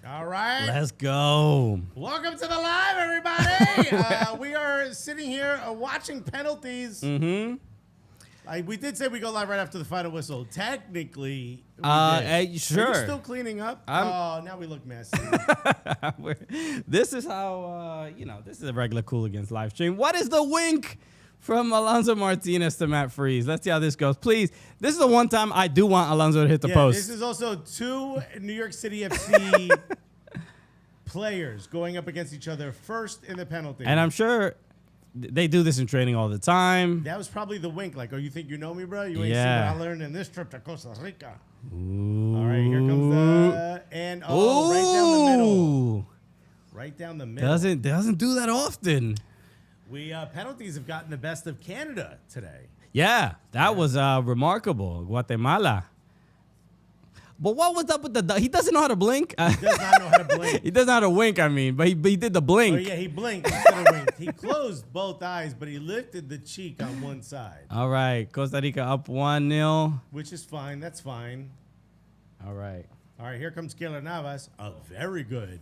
All right. Let's go. Welcome to the live, everybody. We are sitting here watching penalties. Mm-hmm. We did say we go live right after the final whistle. Technically, sure. Are you still cleaning up? Now we look messy. This is how, this is a regular Cooligans live stream. What is the wink from Alonso Martinez to Matt Freese? Let's see how this goes. Please, this is the one time I do want Alonso to hit the post. This is also two New York City FC players going up against each other first in the penalty. And I'm sure they do this in training all the time. That was probably the wink. Like, oh, you think you know me, bro? You ain't seen what I learned in this trip to Costa Rica. Ooh. All right, here comes the... And, right down the middle. Right down the middle. Doesn't do that often. Penalties have gotten the best of Canada today. Yeah, that was remarkable. Guatemala. But what was up with the... He doesn't know how to blink. He does not know how to blink. He doesn't know how to wink, I mean. But he did the blink. Oh, yeah, he blinked instead of winked. He closed both eyes, but he lifted the cheek on one side. All right. Costa Rica up 1-0. Which is fine. That's fine. All right. All right, here comes Keylor Navas. Very good.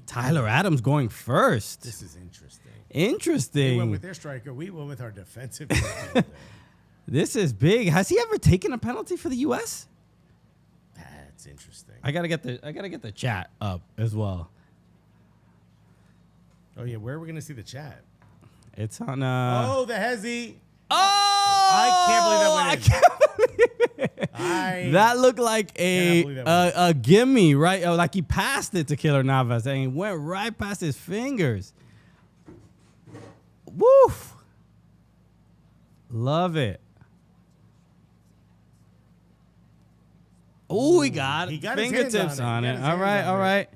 Tyler Adams going first. This is interesting. Interesting. They went with their striker. We went with our defensive midfielder. This is big. Has he ever taken a penalty for the U.S.? That's interesting. I gotta get the chat up as well. Oh yeah, where are we gonna see the chat? It's on. Oh, the Hezzy. Oh! I can't believe that went in. That looked like a gimme, right? Like he passed it to Keylor Navas and he went right past his fingers. Woof! Love it. Oh, he got fingertips on it. All right.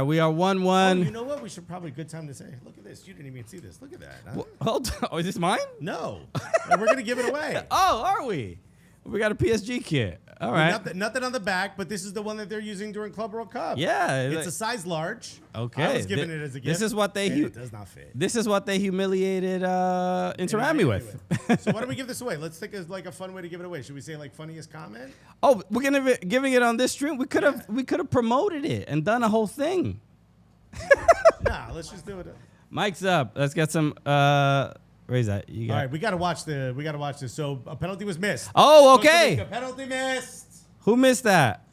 We are 1-1. Oh, you know what? We should probably good time to say, look at this. You didn't even see this. Look at that. Huh? Hold on. Oh, is this mine? No. We're going to give it away. Oh, are we? We got a PSG kit. All right. Nothing on the back, but this is the one that they're using during Club World Cup. Yeah. It's a size large. Okay. I was giving it as a gift. This is what it does not fit. This is what they humiliated Inter Miami with. So why don't we give this away? Let's think of like a fun way to give it away. Should we say like funniest comment? Oh, we're giving it on this stream. We could have promoted it and done a whole thing. Nah, let's just do it. Mike's up. Let's get some raise that. All right, we gotta watch this. So a penalty was missed. Oh, okay. A penalty missed. Who missed that?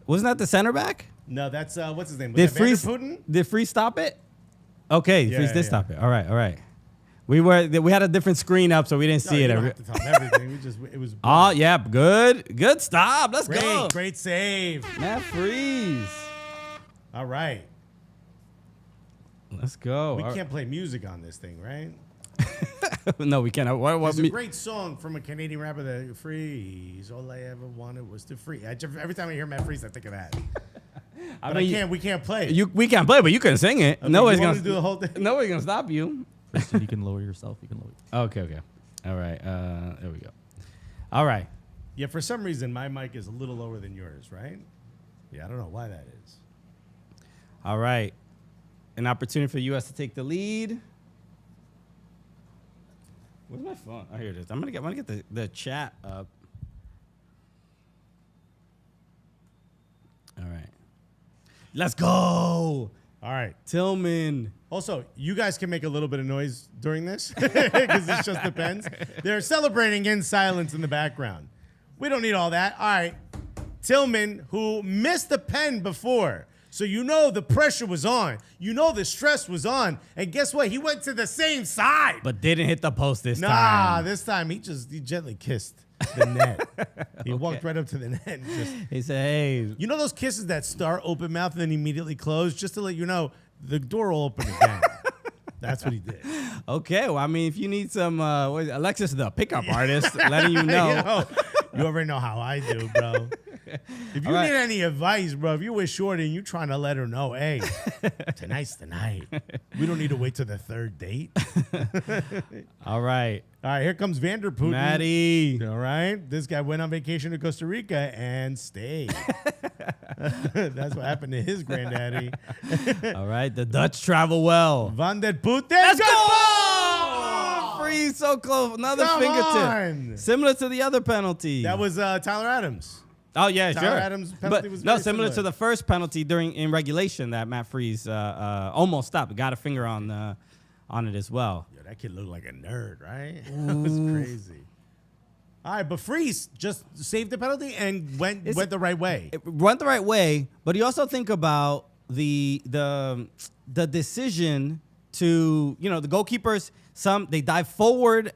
Wasn't that the center back? No, that's what's his name? Did Freese stop it? Okay, Freese did stop it. All right. We had a different screen up, so we didn't see it. You don't have to tell them everything. It was. Oh yeah, good stop. Let's go. Great save, Matt Freese. All right. Let's go. We can't play music on this thing, right? No, we can't. There's a great song from a Canadian rapper, that Freeze. All I ever wanted was to free. Every time I hear Matt Freese, I think of that. We can't play it. We can't play it, but you can sing it. Okay, Nobody's gonna do the whole thing. Nobody's gonna stop you. Kristen, you can lower yourself. You can lower. Okay. All right. There we go. All right. Yeah, for some reason, my mic is a little lower than yours, right? Yeah, I don't know why that is. All right. An opportunity for the U.S. to take the lead. Where's my phone? Oh, here it is. I'm gonna get the chat up. All right. Let's go. All right. Tilman. Also, you guys can make a little bit of noise during this because this just depends. They're celebrating in silence in the background. We don't need all that. All right. Tilman, who missed the pen before. So you know the pressure was on. You know the stress was on. And guess what? He went to the same side. But didn't hit the post this time. Nah, this time he gently kissed the net. He walked right up to the net and he said, hey. You know those kisses that start open mouth and then immediately close? Just to let you know, the door will open again. That's what he did. Okay, well, I mean, if you need some, Alexis, the pickup artist, letting you know. You already know how I do, bro. If you need any advice, bro, if you're with Shorty and you're trying to let her know, hey, tonight's the night. We don't need to wait till the third date. All right. All right, here comes Vanderpool. Maddie. All right. This guy went on vacation to Costa Rica and stayed. That's what happened to his granddaddy. All right. The Dutch travel well. Van der Putten. Let's go! Freeze, so close. Another fingertip. Similar to the other penalty. That was Tyler Adams. Oh yeah, Tyler sure. Adams' penalty but was no, very similar to similar. the first penalty in regulation that Matt Freese almost stopped. Got a finger on it as well. Yo, that kid looked like a nerd, right? That was crazy. All right, but Freese just saved the penalty and went the right way. It went the right way, but you also think about the decision to, you know, the goalkeepers. Some they dive forward,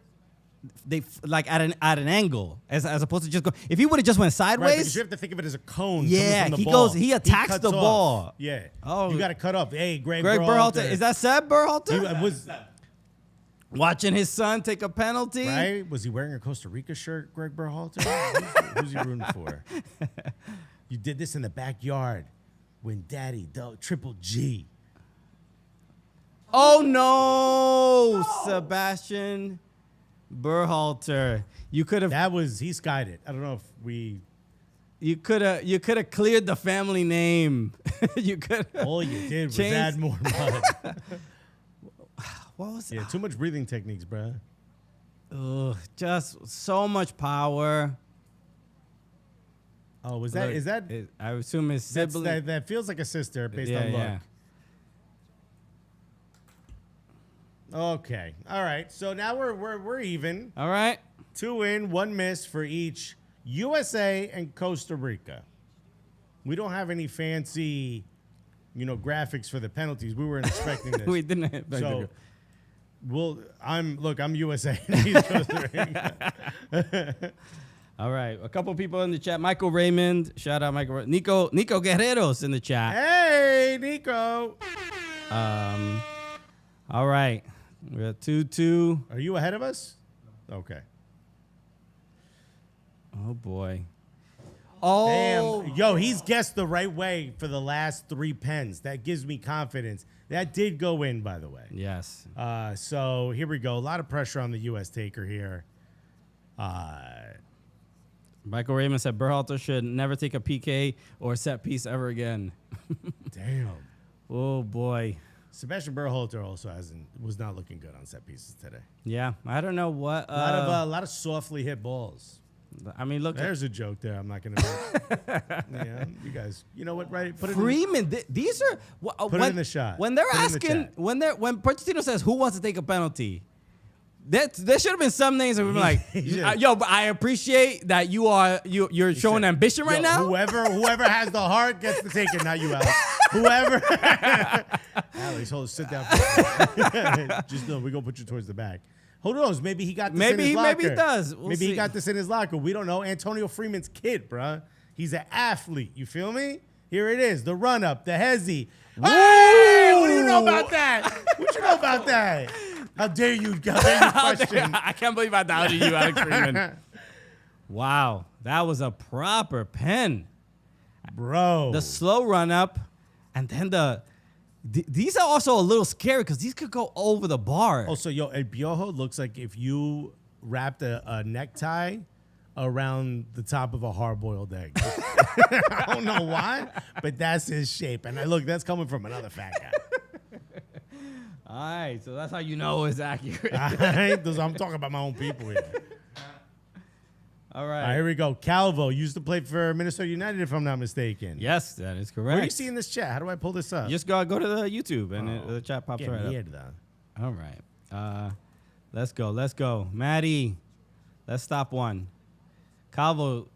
like at an angle as opposed to just go. If he would have just went Right, sideways, because you have to think of it as a cone. Yeah, coming from the he ball. goes- he attacks cuts the off. ball. Yeah. Oh. You got to cut off. Hey, Greg Berhalter. Is that Seb Berhalter? He was Watching his son take a penalty. right? Was he wearing a Costa Rica shirt, Greg Berhalter? Who's he rooting for? You did this in the backyard when Daddy Triple G. Oh no, Sebastian Berhalter. You could have He skied it. I don't know if we. you could have cleared the family name. You could. All you did was Changed- add more mud. What was Yeah, too much breathing techniques, bro. Ugh, just so much power. Oh, is Look, that? I assume his That's, sibling. that feels like a sister based Yeah, on look. yeah. Okay. All right. So now we're even. All right. 2 win, 1 miss for each USA and Costa Rica. We don't have any fancy, graphics for the penalties. We weren't expecting this. We didn't. Expect So I'm USA. He's Costa Rica. All right. A couple people in the chat. Michael Raymond. Shout out Michael. Nico Guerrero's in the chat. Hey, Nico. All right. We're at 2-2. Are you ahead of us? Okay. Oh boy. Oh. Damn. Yo, he's guessed the right way for the last 3 pens. That gives me confidence. That did go in, by the way. Yes. So here we go. A lot of pressure on the U.S. taker here. Michael Raymond said Berhalter should never take a PK or set piece ever again. Damn. Oh boy. Sebastian Berhalter also was not looking good on set pieces today. Yeah. I don't know what. A lot of softly hit balls. I mean, look. There's a joke there. I'm not gonna make. Yeah, you guys. You know what? Right? Put it. Freeman, these are Put it in the shot. When they're Put it in the asking, chat. when Pochettino says who wants to take a penalty, there should have been some names that we were like, yo, but I appreciate that you're showing ambition right now. Whoever has the heart gets to take it, not you, Alex. Whoever. Alex, sit down. Just know we're gonna put you towards the back. Who knows? Maybe he got this in his locker. Maybe he does. We'll maybe see. he got this in his locker. We don't know. Antonio Freeman's kid, bruh. He's an athlete. You feel me? Here it is. The run up, the hezzy. Hey, what do you know about that? What you know about that? How dare you question? I can't believe I doubted you, Alex Freeman. Wow, that was a proper pen. Bro. The slow run up, and then these are also a little scary because these could go over the bar. Oh, so El Piojo looks like if you wrapped a necktie around the top of a hard-boiled egg. I don't know why, but that's his shape. And that's coming from another fat guy. All right, so that's how you know it's accurate. All right? I'm talking about my own people here. All All right, right. here we go. Calvo used to play for Minnesota United, if I'm not mistaken. Yes, that is correct. Where are you seeing this chat? How do I pull this up? You just go to the YouTube and the chat pops Get right weird, up. though. All right. Let's go. Maddie, let's stop one. Calvo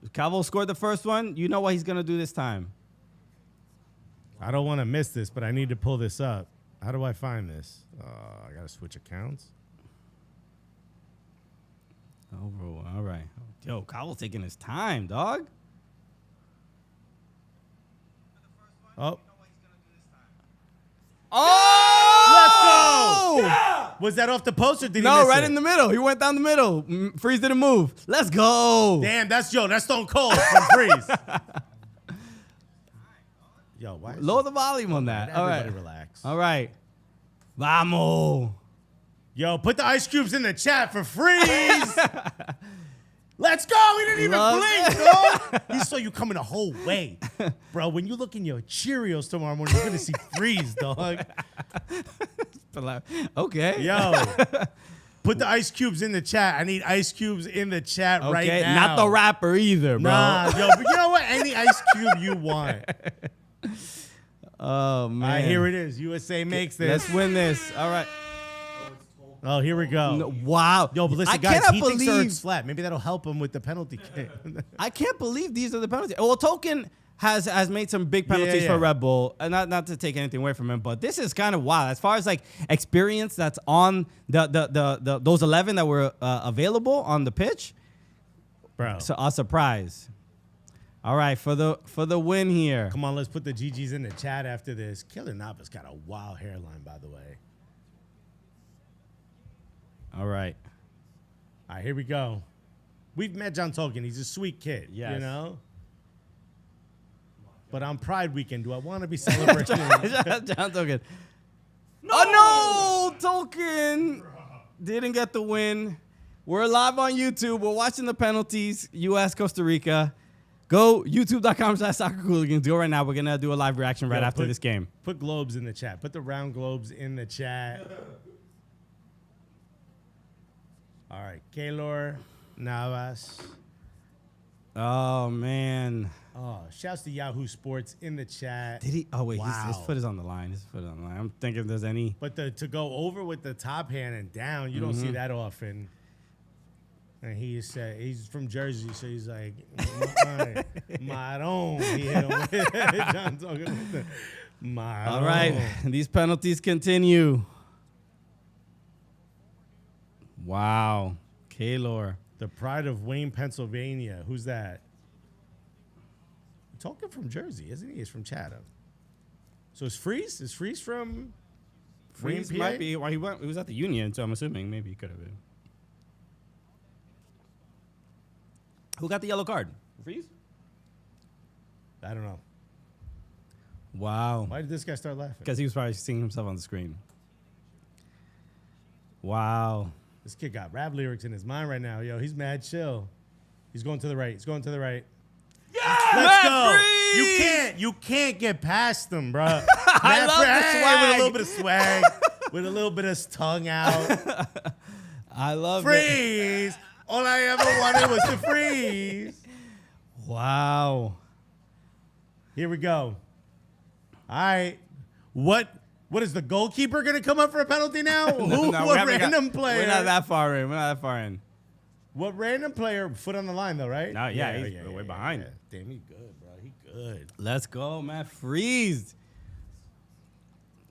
scored the first one. You know what he's going to do this time. I don't want to miss this, but I need to pull this up. How do I find this? I got to switch accounts. Oh, all right. Yo, Calvo's taking his time, dog. Oh. Oh! Let's go! Was that off the post or did he No, miss right it? in the middle. He went down the middle. Freeze didn't move. Let's go. Damn, that's Stone Cold from Freeze. Yo, why? Lower the volume on that. All Everybody right. relax. All right. Vamos. Yo, put the ice cubes in the chat for Freeze. Let's go. He didn't even blink, dog. He saw you coming the whole way. Bro, when you look in your Cheerios tomorrow morning, you're going to see Freeze, dog. Okay. Yo. Put the ice cubes in the chat. I need ice cubes in the chat right now. Not the rapper either, bro. Nah, yo, but you know what? Any ice cube you want. Oh, man. All right, here it is. USA makes this. Let's win this. All right. Oh, here we go. No, wow. Yo, but listen, I guys, cannot he thinks believe Eric's flat. Maybe that'll help him with the penalty kick. I can't believe these are the penalties. Well, Token has made some big penalties for Red Bull. Not to take anything away from him, but this is kind of wild. As far as like experience that's on those 11 that were available on the pitch. Bro. So a surprise. All right, for the win here. Come on, let's put the GGs in the chat after this. Killer Nava's got a wild hairline, by the way. All right. All right, here we go. We've met John Tolkien. He's a sweet kid, you know? But on Pride Weekend, do I want to be celebrating? John Token. No! Oh, no! Token didn't get the win. We're live on YouTube. We're watching the penalties. U.S. Costa Rica. Go youtube.com/soccercooligans. Go right now. We're going to do a live reaction right after this game. Put globes in the chat. Put the round globes in the chat. All right. Keylor Navas. Oh, man. Oh, shouts to Yahoo Sports in the chat. Did he? Oh, wait. Wow. His foot is on the line. His foot is on the line. I'm thinking if there's any. But to go over with the top hand and down, you don't see that often. And he's from Jersey, so he's like, Maron. He hit him with John talking with the Maron. All right. These penalties continue. Wow. Keylor. The pride of Wayne, Pennsylvania. Who's that? Talking from Jersey, isn't he? He's from Chatham. So is Freese? Is Freese from Freese Wayne, might PA? be. Well, he was at the Union, so I'm assuming maybe he could have been. Who got the yellow card? Freese? I don't know. Wow. Why did this guy start laughing? Because he was probably seeing himself on the screen. Wow. This kid got rap lyrics in his mind right now. Yo, he's mad chill. He's going to the right. He's going to the right. Yeah! Let's go. You can't get past them, bro. I love the swag. With a little bit of swag. With a little bit of tongue out. I love Freeze. All I ever wanted was to freeze. Wow. Here we go. All right. What is the goalkeeper going to come up for a penalty now? What random player? We're not that far in. What random player? Foot on the line, though, right? No, he's way behind. Yeah. Damn, he good, bro. He good. Let's go, man. Freeze.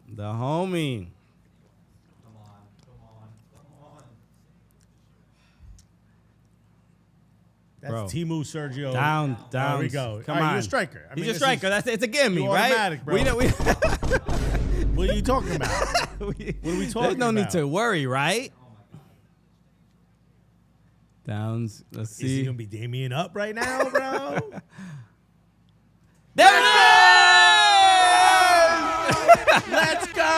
The homie. Come on. That's Bro. Timu Sergio. Down. There we go. Come All right, on. you're a striker. I mean, He's a this striker. is- It's a gimme, you right? automatic, bro. We know. What are you talking about? What are we talking There's no need about? to worry, right? Downs. Let's Is he see. gonna be Damien up right now, bro? There it is! Let's go!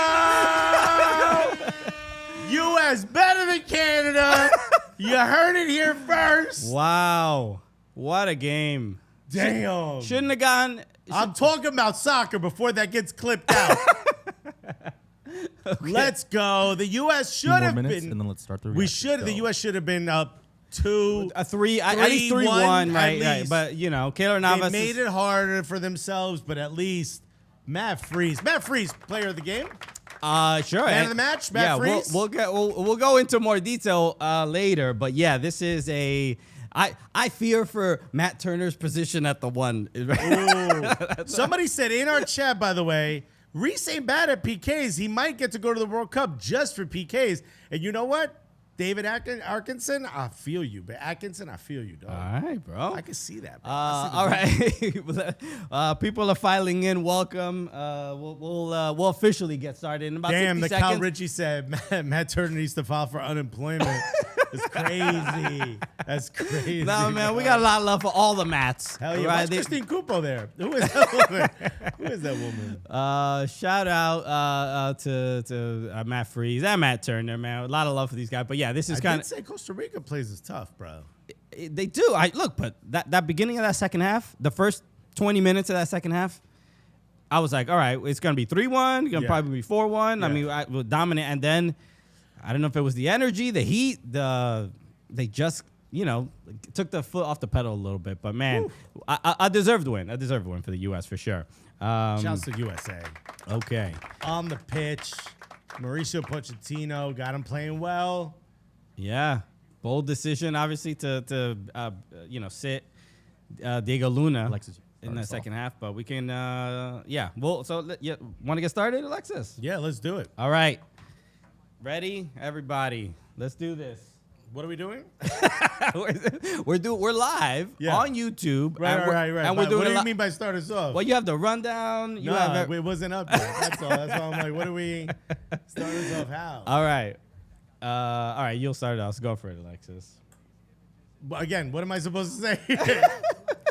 U.S. better than Canada. You heard it here first. Wow. What a game. Damn. Shouldn't have gone. I'm talking about soccer before that gets clipped out. Let's go. The U.S. should Two more have minutes, been. and then let's start the We reaction. should. The U.S. should have been up 2. A three, at least 3-1, 3-1, right? at Right. least. But, you know, Keylor They Navas. made it harder for themselves, but at least Matt Freese, player of the game. Sure. Man of the match, Matt yeah, Freese? we'll go into more detail later. But, yeah, this is a. I fear for Matt Turner's position at the 1. Ooh. Somebody said in our chat, by the way, Reese ain't bad at PKs. He might get to go to the World Cup just for PKs. And you know what? David Atkinson, I feel you. But Atkinson, I feel you, dog. All right, bro. I can see that, bro. All right. People are filing in. Welcome. We'll officially get started in about Damn, 60 the seconds. Cal Ritchie said Matt Turner needs to file for unemployment. It's crazy. That's crazy. No, man, we got a lot of love for all the Mats. Hell yeah. Right? What's Christine Cupo there? Who is that woman? Who is that woman? Shout out to Matt Freese and Matt Turner, man. A lot of love for these guys. But yeah, this is I kind did say Costa Rica plays is tough, bro. of. They do. But that beginning of that second half, the first 20 minutes of that second half, I was like, all right, it's going to be 3-1. It's going to probably be 4-1. Yeah. I mean, we'll dominate. And then I don't know if it was the energy, the heat, they just, took the foot off the pedal a little bit. But, man, I deserved win. I deserved win for the U.S. for sure. Shouts to USA. Okay. On the pitch, Mauricio Pochettino got him playing well. Yeah. Bold decision, obviously, to sit Diego Luna Alexis, in the first second half. But we can, Well, so, want to get started, Alexis? Yeah, let's do it. All right. Ready? Everybody. Let's do this. What are we doing? We're live on YouTube. Right. And we're doing what do you mean by start us off? Well, you have the rundown. It wasn't up yet. That's all. That's why I'm like, what do we start us off how? All right. You'll start us. Go for it, Alexis. Again, what am I supposed to say?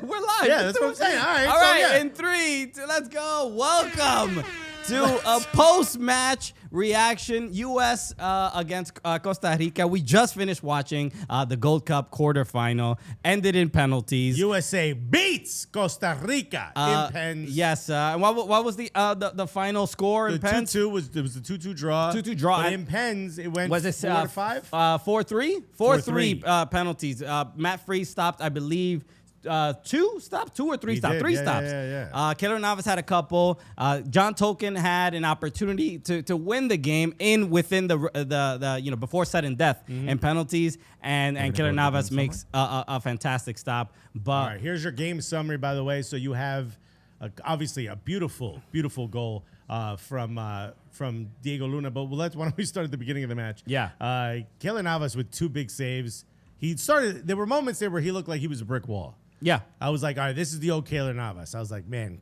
We're live. Yeah, that's what I'm saying. All right. All right. In 3, 2, let's go. Welcome to a post-match reaction. U.S. Against Costa Rica. We just finished watching the Gold Cup quarterfinal. Ended in penalties. USA beats Costa Rica in pens. Yes. What was the final score in pens? 2-2 was the 2-2 draw. 2-2 draw. But in pens, it went was it 4-5? 4-3? 4-3 penalties. Matt Freese stopped, I believe, two or three stops. Did. Three Yeah, stops. yeah. Keylor Navas had a couple. John Token had an opportunity to win the game within the before sudden death and penalties, and Keylor Navas makes a fantastic stop. But All right, here's your game summary, by the way. So you have obviously a beautiful from Diego Luna. But why don't we start at the beginning of the match? Yeah. Keylor Navas with 2 big saves. There were moments there where he looked like he was a brick wall. yeah. I was like, all right, this is the old Keylor Navas. I was like, man,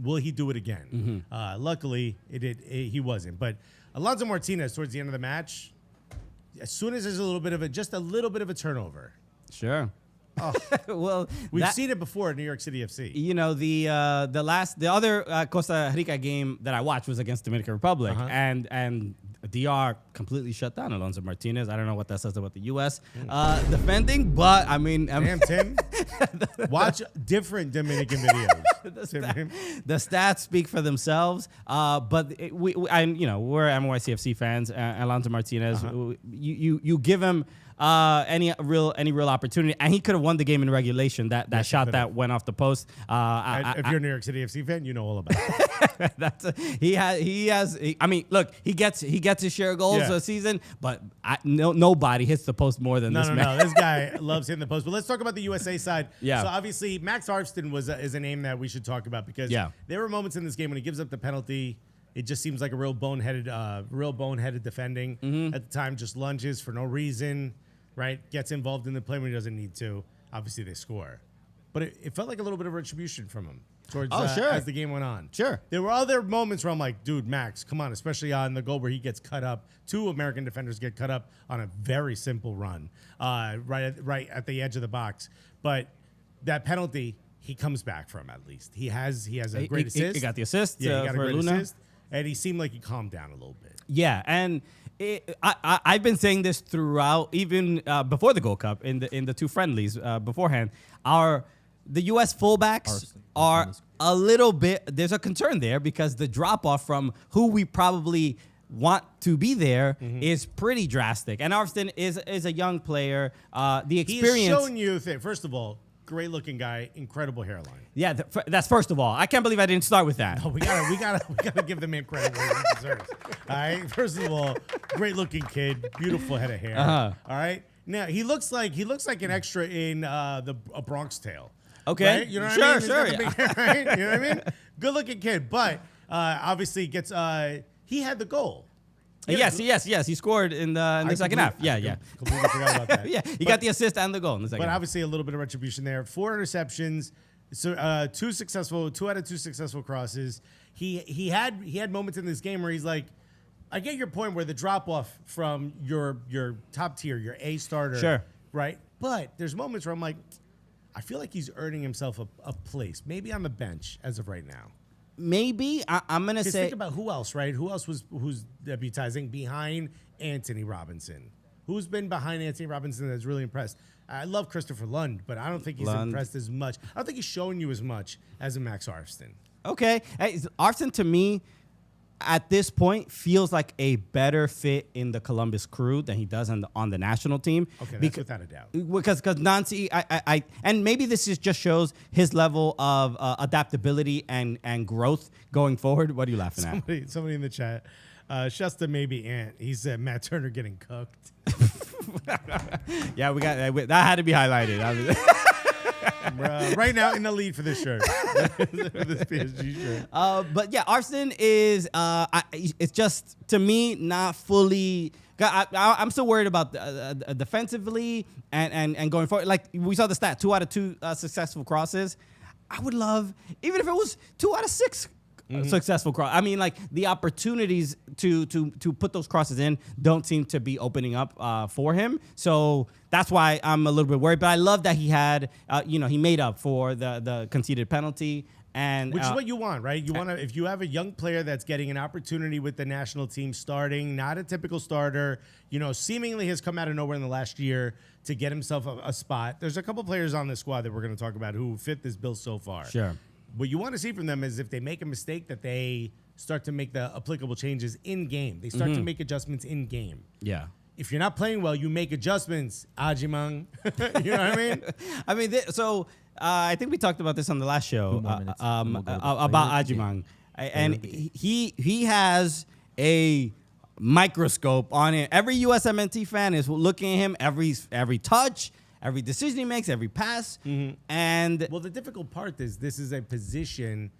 will he do it again? Luckily, he wasn't. But Alonso Martinez, towards the end of the match, as soon as there's a little bit of a turnover, Sure. Well, we've seen it before at New York City FC. The other Costa Rica game that I watched was against Dominican Republic, and DR completely shut down Alonso Martinez. I don't know what that says about the U.S. Defending, but I mean, Damn, Tim. Watch different Dominican videos. the stats speak for themselves. But we're NYCFC fans. Alonso Martinez, you give him any real opportunity, and he could have won the game in regulation. That shot that went off the post. If you're a New York City FC fan, you know all about it. He gets his share of goals a season, but nobody hits the post more than this man. No, this guy loves hitting the post. But let's talk about the USA side. Yeah. So obviously, Max Arfsten is a name that we should talk about because there were moments in this game when he gives up the penalty. It just seems like a real boneheaded defending at the time. Just lunges for no reason, right? Gets involved in the play when he doesn't need to. Obviously, they score, but it felt like a little bit of retribution from him towards as the game went on. Sure. There were other moments where I'm like, dude, Max, come on, especially on the goal where he gets cut up. 2 American defenders get cut up on a very simple run, right at the edge of the box. But that penalty, he comes back from at least. He has a great assist. He got the assist. Yeah, he got a for great Luna. assist. And he seemed like he calmed down a little bit. Yeah, and I've been saying this throughout, even before the Gold Cup, in the 2 friendlies beforehand. The U.S. fullbacks are a little bit. There's a concern there because the drop off from who we probably want to be there is pretty drastic. And Arfsten is a young player. The experience. He's shown you first of all. Great looking guy, incredible hairline. Yeah, that's first of all. I can't believe I didn't start with that. No, we gotta give the man credit where he deserves. All right. First of all, great looking kid, beautiful head of hair. All right. Now he looks like an extra in a Bronx Tale. Okay. Right? You know what I mean? He's got Sure. the big hair, right? You know what I mean? Good looking kid, but obviously gets. He had the goal. Yes. He scored in the second half. Yeah. Completely forgot about that. Yeah, he got the assist and the goal in the second But half. obviously a little bit of retribution there. 4 interceptions, so 2 out of 2 successful crosses. He had moments in this game where he's like, I get your point where the drop off from your top tier, your A starter, Sure, right? But there's moments where I'm like, I feel like he's earning himself a place, maybe on the bench as of right now. Maybe I'm gonna say. Think about who else, right? Who's debutizing behind Anthony Robinson? Who's been behind Anthony Robinson that's really impressed? I love Christopher Lund, but I don't think he's impressed as much. I don't think he's showing you as much as a Max Arfsten. Okay, hey, Arfsten to me, at this point feels like a better fit in the Columbus Crew than he does on the national team. Okay, that's without a doubt. Because Nancy, and maybe this just shows his level of adaptability and growth going forward. What are you laughing at? Somebody in the chat, Shasta maybe Ant. He said Matt Turner getting cooked. Yeah, that had to be highlighted. Bruh, right now in the lead for this shirt, for this PSG shirt. But yeah, Arfsten is. It's just to me not fully. I'm still worried about defensively and going forward. Like we saw the stat, 2 out of 2 successful crosses. I would love even if it was 2 out of 6 successful cross. I mean, like the opportunities to put those crosses in don't seem to be opening up for him. So that's why I'm a little bit worried. But I love that he had, he made up for the conceded penalty. And which is what you want, right? You want to, if you have a young player that's getting an opportunity with the national team starting, not a typical starter, seemingly has come out of nowhere in the last year to get himself a spot. There's a couple players on the squad that we're going to talk about who fit this bill so far. Sure. What you want to see from them is if they make a mistake, that they start to make the applicable changes in game. They start to make adjustments in game. Yeah. If you're not playing well, you make adjustments. Agyemang, you know what I mean? I mean, I think we talked about this on the last show about Agyemang, and he has a microscope on it. Every USMNT fan is looking at him every touch, every decision he makes, every pass, and well, the difficult part is this is a position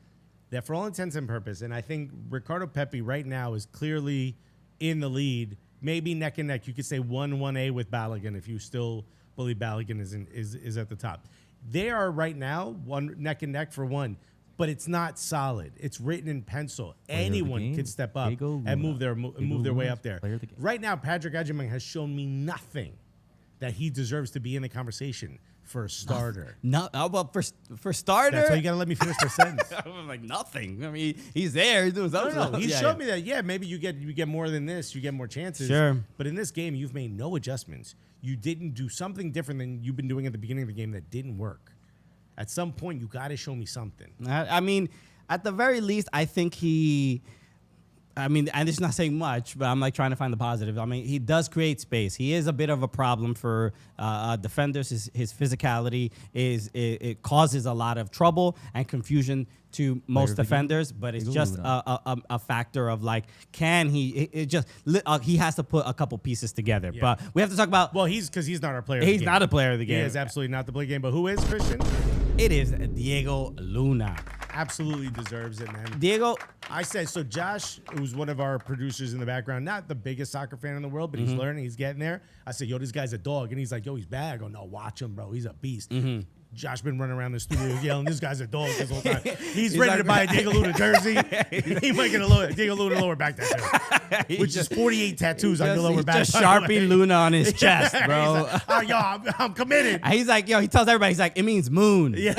that, for all intents and purposes, and I think Ricardo Pepi right now is clearly in the lead, maybe neck and neck. You could say 1-1A with Balogun if you still believe Balogun is at the top. They are right now neck and neck for 1, but it's not solid. It's written in pencil. Anyone could step up and move their way up there. Right now, Patrick Agyemang has shown me nothing that he deserves to be in the conversation for a starter. Well, for starter, that's why you gotta let me finish the sentence. I'm like nothing. I mean, he's there. He's doing something. No. He showed me that. Yeah, maybe you get more than this. You get more chances. Sure. But in this game, you've made no adjustments. You didn't do something different than you've been doing at the beginning of the game that didn't work. At some point, you got to show me something. I mean, at the very least, I think he. I mean, and it's not saying much, but I'm like trying to find the positive. I mean, he does create space. He is a bit of a problem for defenders. His physicality it causes a lot of trouble and confusion to most defenders. But it's just a factor of like, can he? He has to put a couple pieces together. Yeah. But we have to talk about. Well, because he's not our player. He's not a player of the game. He is absolutely not the play game. But who is Christian? It is Diego Luna. Absolutely deserves it, man. Diego. I said, so Josh, who's one of our producers in the background, not the biggest soccer fan in the world, but he's learning, he's getting there. I said, yo, this guy's a dog. And he's like, yo, he's bad. I go, no, watch him, bro. He's a beast. Josh been running around the studio yelling, this guy's a dog this whole time. He's ready to buy a Diego Luna jersey. He might get a Diego Luna lower back tattoo, which is 48 tattoos on your lower back. Just Sharpie Luna on his chest, bro. Like, oh, yo, I'm committed. And he's like, yo, he tells everybody, he's like, it means moon. Yeah.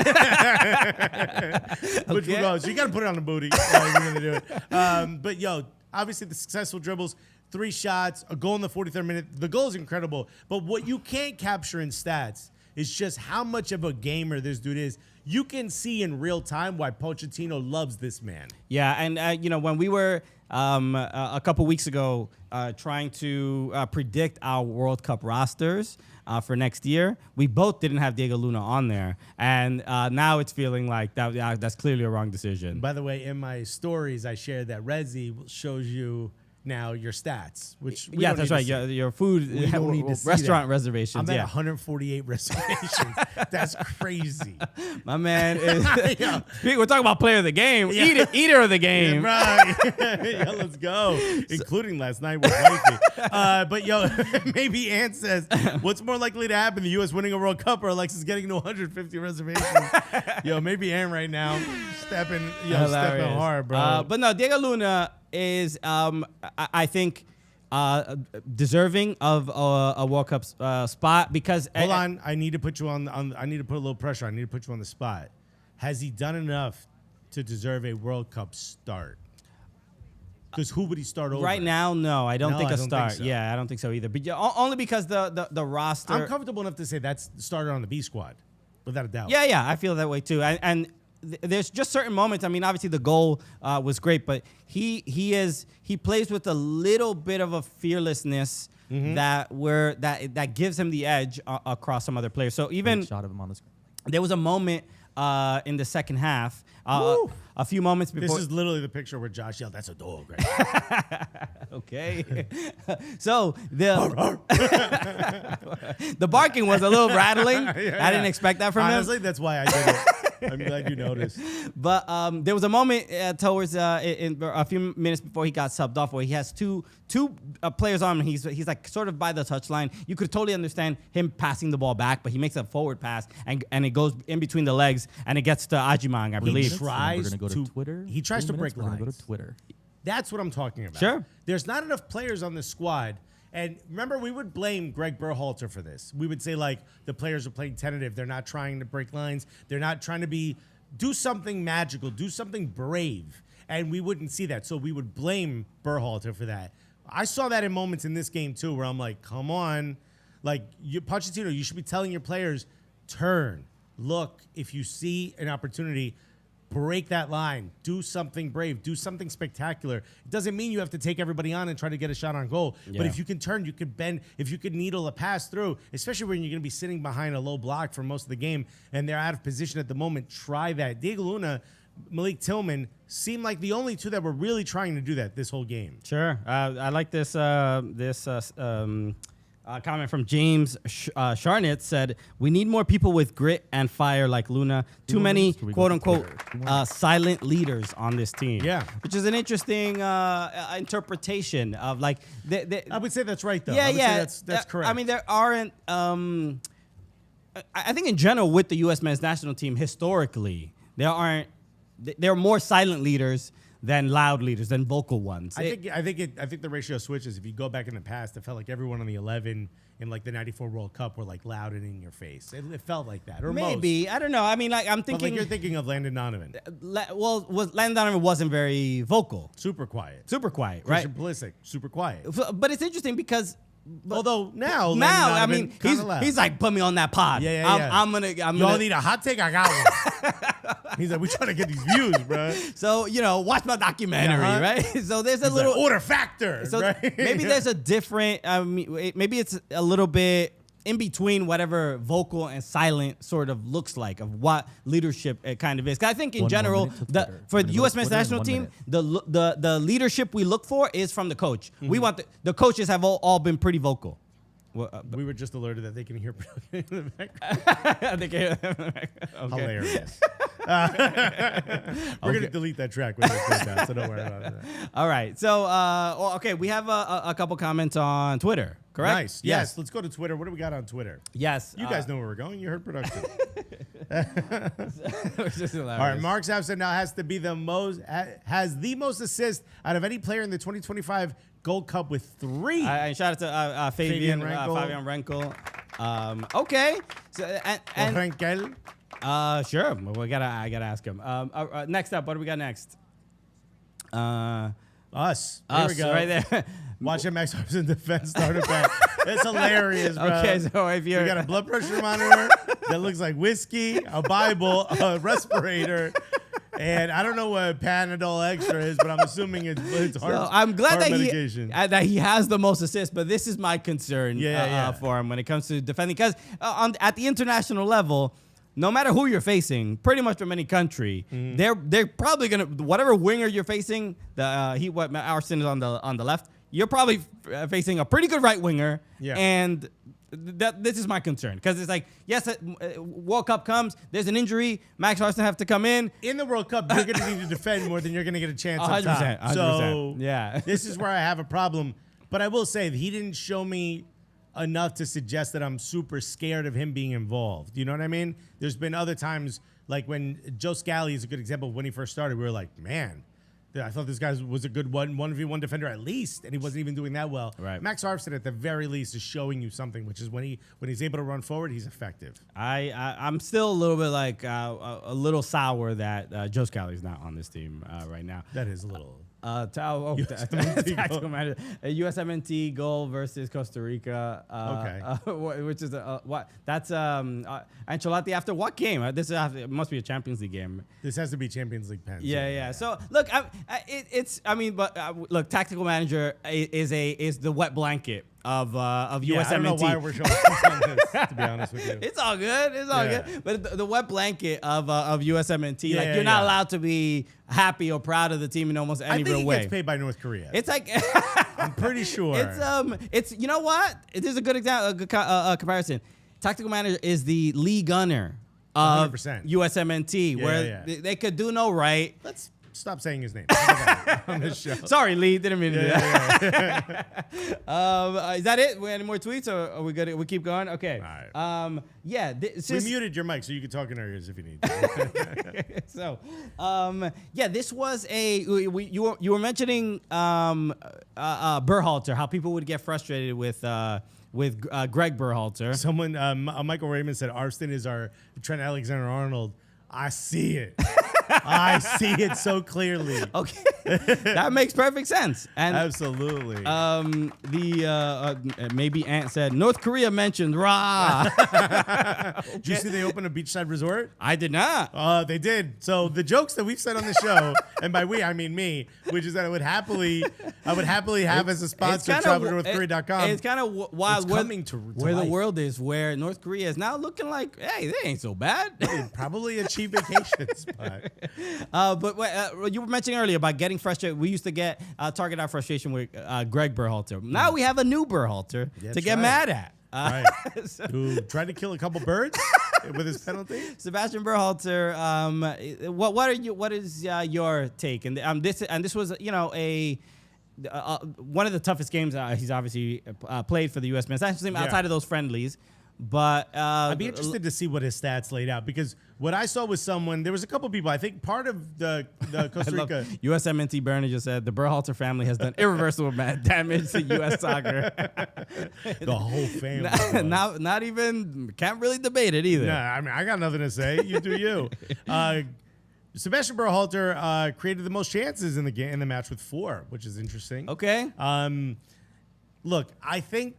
Which goes, so you got to put it on the booty. You're going to do it. But, yo, obviously the successful dribbles, 3 shots, a goal in the 43rd minute. The goal is incredible. But what you can't capture in stats is just how much of a gamer this dude is. You can see in real time why Pochettino loves this man. Yeah, and when we were a couple weeks ago trying to predict our World Cup rosters for next year, we both didn't have Diego Luna on there, and now it's feeling like that's clearly a wrong decision. By the way, in my stories, I shared that Rezi shows you now your stats, which we that's right. Your food restaurant reservations. I'm at 148 reservations. That's crazy. My man is. We're talking about player of the game, eater of the game. Yeah, right. Yeah, let's go. Including last night with wifey. But yo, maybe Ant says, what's more likely to happen: the U.S. winning a World Cup or Alexis getting to 150 reservations? Yo, maybe Ant right now stepping hard, bro. But no, Diego Luna is I think deserving of a World Cup spot because hold on, I need to put you on. I need to put a little pressure. I need to put you on the spot. Has he done enough to deserve a World Cup start? Because who would he start over? Right now, no, I don't think a start. Think so. Yeah, I don't think so either. But only because the roster. I'm comfortable enough to say that's the starter on the B squad, without a doubt. Yeah, I feel that way too. And there's just certain moments. I mean, obviously the goal was great, but he plays with a little bit of a fearlessness that gives him the edge across some other players. So even Shot of him on the screen. there was a moment in the second half, a few moments before. This is literally the picture where Josh yelled, "That's a dog!" Right? Okay. So the the barking was a little rattling. I didn't expect that from him. Honestly, that's why I did it. I'm glad you noticed. But there was a moment towards in a few minutes before he got subbed off where he has two players on him. He's like sort of by the touchline. You could totally understand him passing the ball back, but he makes a forward pass and it goes in between the legs and it gets to Agyemang, I believe. Tries We're gonna go to Twitter. He tries to break We're gonna go lines. to Twitter. That's what I'm talking about. Sure. There's not enough players on the squad. And remember, we would blame Greg Berhalter for this. We would say, like, the players are playing tentative. They're not trying to break lines. They're not trying to do something magical, do something brave. And we wouldn't see that. So we would blame Berhalter for that. I saw that in moments in this game, too, where I'm like, come on. Like, Pochettino, you should be telling your players, turn, look, if you see an opportunity, break that line. Do something brave. Do something spectacular. It doesn't mean you have to take everybody on and try to get a shot on goal. Yeah. But if you can turn, you could bend, if you could needle a pass through, especially when you're going to be sitting behind a low block for most of the game and they're out of position at the moment, try that. Diego Luna, Malik Tilman seemed like the only two that were really trying to do that this whole game. Sure. I like this comment from James Sharnitz said, we need more people with grit and fire like Luna. Too many, quote unquote, silent leaders on this team. Yeah. Which is an interesting interpretation of like. I would say that's right, though. Yeah, I would yeah. say that's correct. I mean, there aren't. I think in general with the U.S. men's national team, historically, there are more silent leaders than loud leaders, than vocal ones. I think the ratio switches. If you go back in the past, it felt like everyone on the 11 in like the '94 World Cup were like loud and in your face. It felt like that, or Maybe most. I don't know. I mean, like I'm But thinking. like you're thinking of Landon Donovan, Landon Donovan wasn't very vocal, super quiet. super quiet, right? Christian Pulisic, super quiet. But it's interesting because. Although now, I mean, he's like, put me on that pod. Yeah. I'm gonna. Y'all need a hot take? I got one. He's like, we trying to get these views, bro. So watch my documentary, right? So there's a little like, order factor. So right? maybe there's a different. Maybe it's a little bit in between whatever vocal and silent sort of looks like of what leadership it kind of is. 'Cause I think in One general, minute to Twitter. for We're the gonna go U.S. to men's Twitter in national 1 team, minute. the leadership we look for is from the coach. We want the coaches have all been pretty vocal. Well, we were just alerted that they can hear in the background. okay. Hilarious. We're gonna delete that track when this goes out, so don't worry about that. All right. So, okay, we have a couple comments on Twitter, correct? Nice. Yes. Let's go to Twitter. What do we got on Twitter? Yes. You guys know where we're going. You heard production. Which is hilarious. All right. Mark Alfsten now has the most assists out of any player in the 2025 Gold Cup with 3. And shout out to Fabian Renkel. Okay. So, and Renkel. sure. I gotta ask him. Next up, what do we got next? Us. Here we go. Right there. Watching Max Arfsten defense starter back. It's hilarious, bro. Okay, so if you're We got a blood pressure monitor that looks like whiskey, a Bible, a respirator, and I don't know what Panadol Extra is, but I'm assuming it's heart. So I'm glad heart that medication. that he has the most assists, but this is my concern Yeah. for him when it comes to defending. Because at the international level, no matter who you're facing, pretty much from any country, they're probably gonna whatever winger you're facing. Arfsten is on the left. You're probably facing a pretty good right winger, and this is my concern because it's like, yes, World Cup comes, there's an injury, Max Arfsten have to come in. In the World Cup, you're going to need to defend more than you're going to get a chance on 100%, top. 100%, So yeah. this is where I have a problem. But I will say that he didn't show me enough to suggest that I'm super scared of him being involved. You know what I mean? There's been other times, like when Joe Scally is a good example. When he first started, we were like, man, I thought this guy was a good 1v1 defender at least, and he wasn't even doing that well. Right. Max Arfsten, at the very least, is showing you something, which is when he's able to run forward, he's effective. I'm still a little bit like a little sour that Joe Scally's not on this team right now. That is a little. USMNT tactical goal. manager. A USMNT goal versus Costa Rica. Which is what? That's Ancelotti after what game? This is after, it must be a Champions League game. This has to be Champions League pens. Yeah. So look, look, tactical manager is the wet blanket of USMNT. I don't know why we're showing on this, to be honest with you. It's all good. It's all Yeah. good. But the wet blanket of USMNT, like Yeah, you're not yeah. allowed to be happy or proud of the team in almost any I real think he way. gets paid by North Korea. It's like I'm pretty sure. it's you know what? It is a good example, a good comparison. Tactical manager is the league gunner of 100%. USMNT, Yeah, where yeah. They could do no right. Let's stop saying his name on this show. Sorry, Lee, didn't mean to do that. Yeah. Is that it? Any more tweets, or are we good? We keep going. Okay. All right. Yeah. We muted your mic so you can talk in our ears if you need to. So, yeah, this was you were mentioning Berhalter, how people would get frustrated with Greg Berhalter. Someone, Michael Raymond said, Arfsten is our Trent Alexander-Arnold. I see it. I see it so clearly. Okay, that makes perfect sense. And Absolutely. maybe Ant said North Korea mentioned rah. Did you see they opened a beachside resort? I did not. They did. So the jokes that we've said on the show, and by we I mean me, which is that I would happily have as a sponsor travelnorthkorea.com. It's kind of wild It's coming to where the life. world is, where North Korea is now looking like, hey, they ain't so bad. Probably a cheap vacation spot. But you were mentioning earlier about getting frustrated. We used to get target our frustration with Greg Berhalter. Now we have a new Berhalter That's to get right. mad at. Right. Who tried to kill a couple birds with his penalty? Sebastian Berhalter, what is your take? And this was one of the toughest games he's obviously played for the U.S. men's national team outside of those friendlies. But I'd be interested to see what his stats laid out, because what I saw was there was a couple people, I think part of the Costa Rica. USMNT Bernie just said the Berhalter family has done irreversible damage to U.S. soccer. The whole family. Not even, can't really debate it either. Nah, I mean, I got nothing to say. You do you. Sebastian Berhalter created the most chances in the match with 4, which is interesting. Okay. Look, I think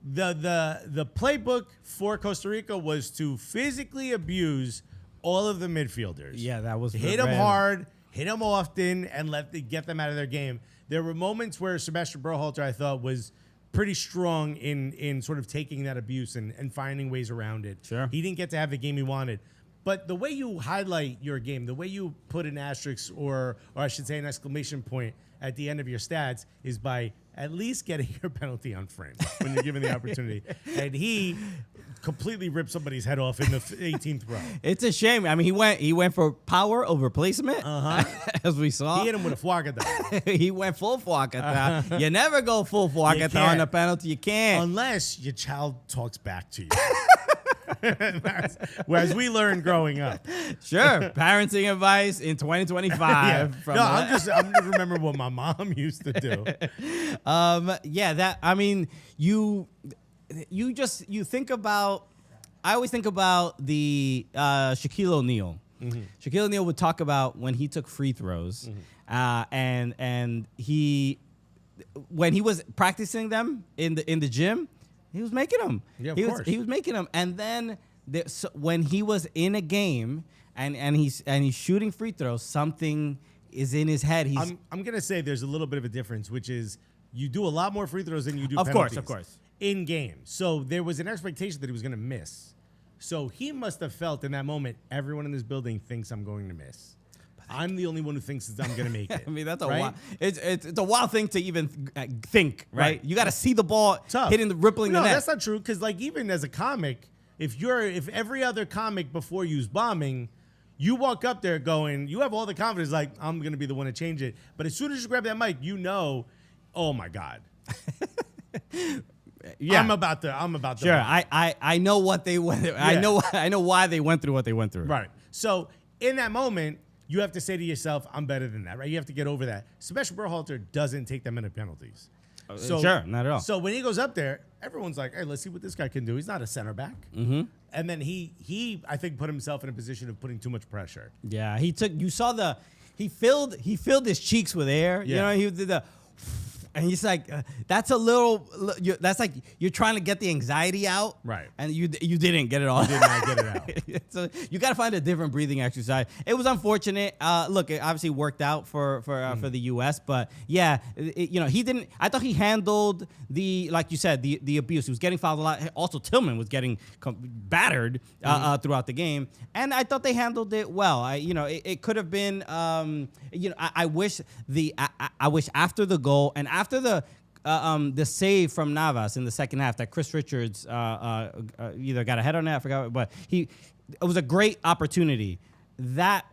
the playbook for Costa Rica was to physically abuse all of the midfielders. Yeah, that was hit them hard, hit them often, and get them out of their game. There were moments where Sebastian Berhalter, I thought, was pretty strong in sort of taking that abuse and finding ways around it. Sure. He didn't get to have the game he wanted. But the way you highlight your game, the way you put an asterisk or I should say an exclamation point at the end of your stats is by at least getting your penalty on frame when you're given the opportunity. And he completely ripped somebody's head off in the 18th row. It's a shame. I mean, he went for power over placement, as we saw. He hit him with a fuagata. He went full fuagata. You never go full fuagata can't. on a penalty. You can't. Unless your child talks back to you. Whereas we learned growing up. Sure. Parenting advice in 2025. Yeah. No, I'm just remember what my mom used to do. You think about, I always think about the Shaquille O'Neal. Mm-hmm. Shaquille O'Neal would talk about when he took free throws, and he, when he was practicing them in the gym, he was making them. Yeah, of course. He was making them, and then when he was in a game and he's shooting free throws, something is in his head. I'm gonna say there's a little bit of a difference, which is you do a lot more free throws than you do Of penalties. course. In game. So there was an expectation that he was gonna miss. So he must have felt in that moment, everyone in this building thinks I'm going to miss. I'm the only one who thinks that I'm gonna make it. I mean, that's a right? wild. It's a wild thing to even think, right? You got to see the ball Tough. hitting rippling no, the net. that's not true. Because like even as a comic, if every other comic before you's bombing, you walk up there going, you have all the confidence, like I'm gonna be the one to change it. But as soon as you grab that mic, you know, oh my god. Yeah. I'm about to. Sure, bomb. I know what they went. I know why they went through what they went through. Right. So in that moment, you have to say to yourself, I'm better than that, right? You have to get over that. Sebastian Berhalter doesn't take that many penalties. Sure, not at all. So when he goes up there, everyone's like, hey, let's see what this guy can do. He's not a center back. Mm-hmm. And then he I think, put himself in a position of putting too much pressure. Yeah, he took. You saw he filled his cheeks with air. You Yeah. know, he did the. And he's like, that's a little. That's like you're trying to get the anxiety out, Right. And you didn't get it all. You did not get it out. So you got to find a different breathing exercise. It was unfortunate. Look, it obviously worked out for the U.S., but yeah, he didn't. I thought he handled like you said, the abuse. He was getting fouled a lot. Also, Tilman was getting battered throughout the game, and I thought they handled it well. It could have been. I wish I wish after the goal and after the save from Navas in the second half that Chris Richards either got a head on it, I forgot, but it was a great opportunity. That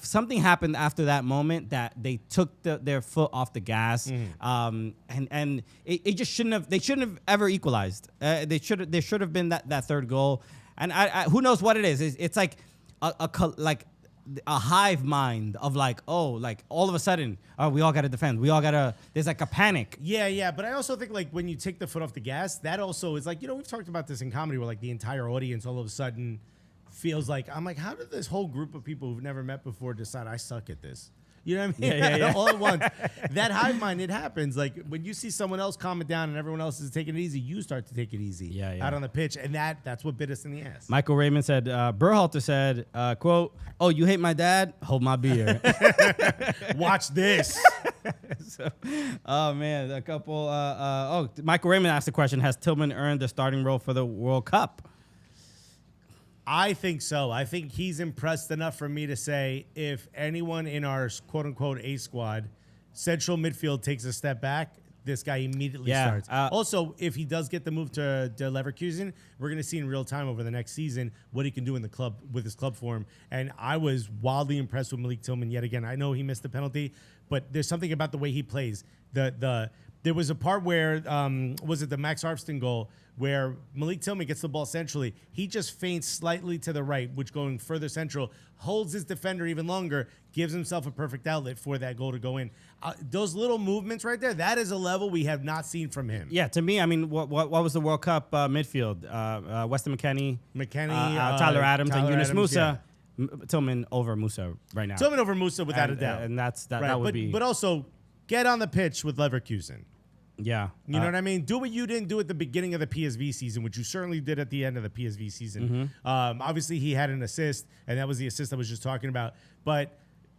something happened after that moment that they took their foot off the gas, and it just shouldn't have. They shouldn't have ever equalized. There should have been that third goal, and who knows what it is? It's like a hive mind of like all of a sudden, we all got to defend. We all got to. There's like a panic. Yeah, but I also think like when you take the foot off the gas, that also is like, we've talked about this in comedy where like the entire audience all of a sudden feels like, I'm like, how did this whole group of people who've never met before decide I suck at this? You know what I mean? Yeah. All at once. That hive mind, it happens. Like when you see someone else calm it down and everyone else is taking it easy, you start to take it easy Yeah. out on the pitch. And that's what bit us in the ass. Michael Raymond said, Berhalter said, quote, "Oh, you hate my dad? Hold my beer." Watch this. Oh, man, a couple. Michael Raymond asked the question, has Tilman earned the starting role for the World Cup? I think so. I think he's impressed enough for me to say if anyone in our quote-unquote A squad, central midfield takes a step back, this guy immediately starts. Also, if he does get the move to Leverkusen, we're going to see in real time over the next season what he can do in the club with his club form. And I was wildly impressed with Malik Tilman yet again. I know he missed the penalty, but there's something about the way he plays. There was a part where, was it the Max Arfsten goal, where Malik Tilman gets the ball centrally. He just feints slightly to the right, which going further central, holds his defender even longer, gives himself a perfect outlet for that goal to go in. Those little movements right there, that is a level we have not seen from him. Yeah, to me, I mean, what was the World Cup midfield? Weston McKennie, Tyler Adams, and Yunus Musa. yeah. Tilman over Musa right now. Tilman over Musa without a doubt. And that Right, would be. But also, get on the pitch with Leverkusen. Yeah. You know what I mean? Do what you didn't do at the beginning of the PSV season, which you certainly did at the end of the PSV season. Obviously, he had an assist, and that was the assist I was just talking about. But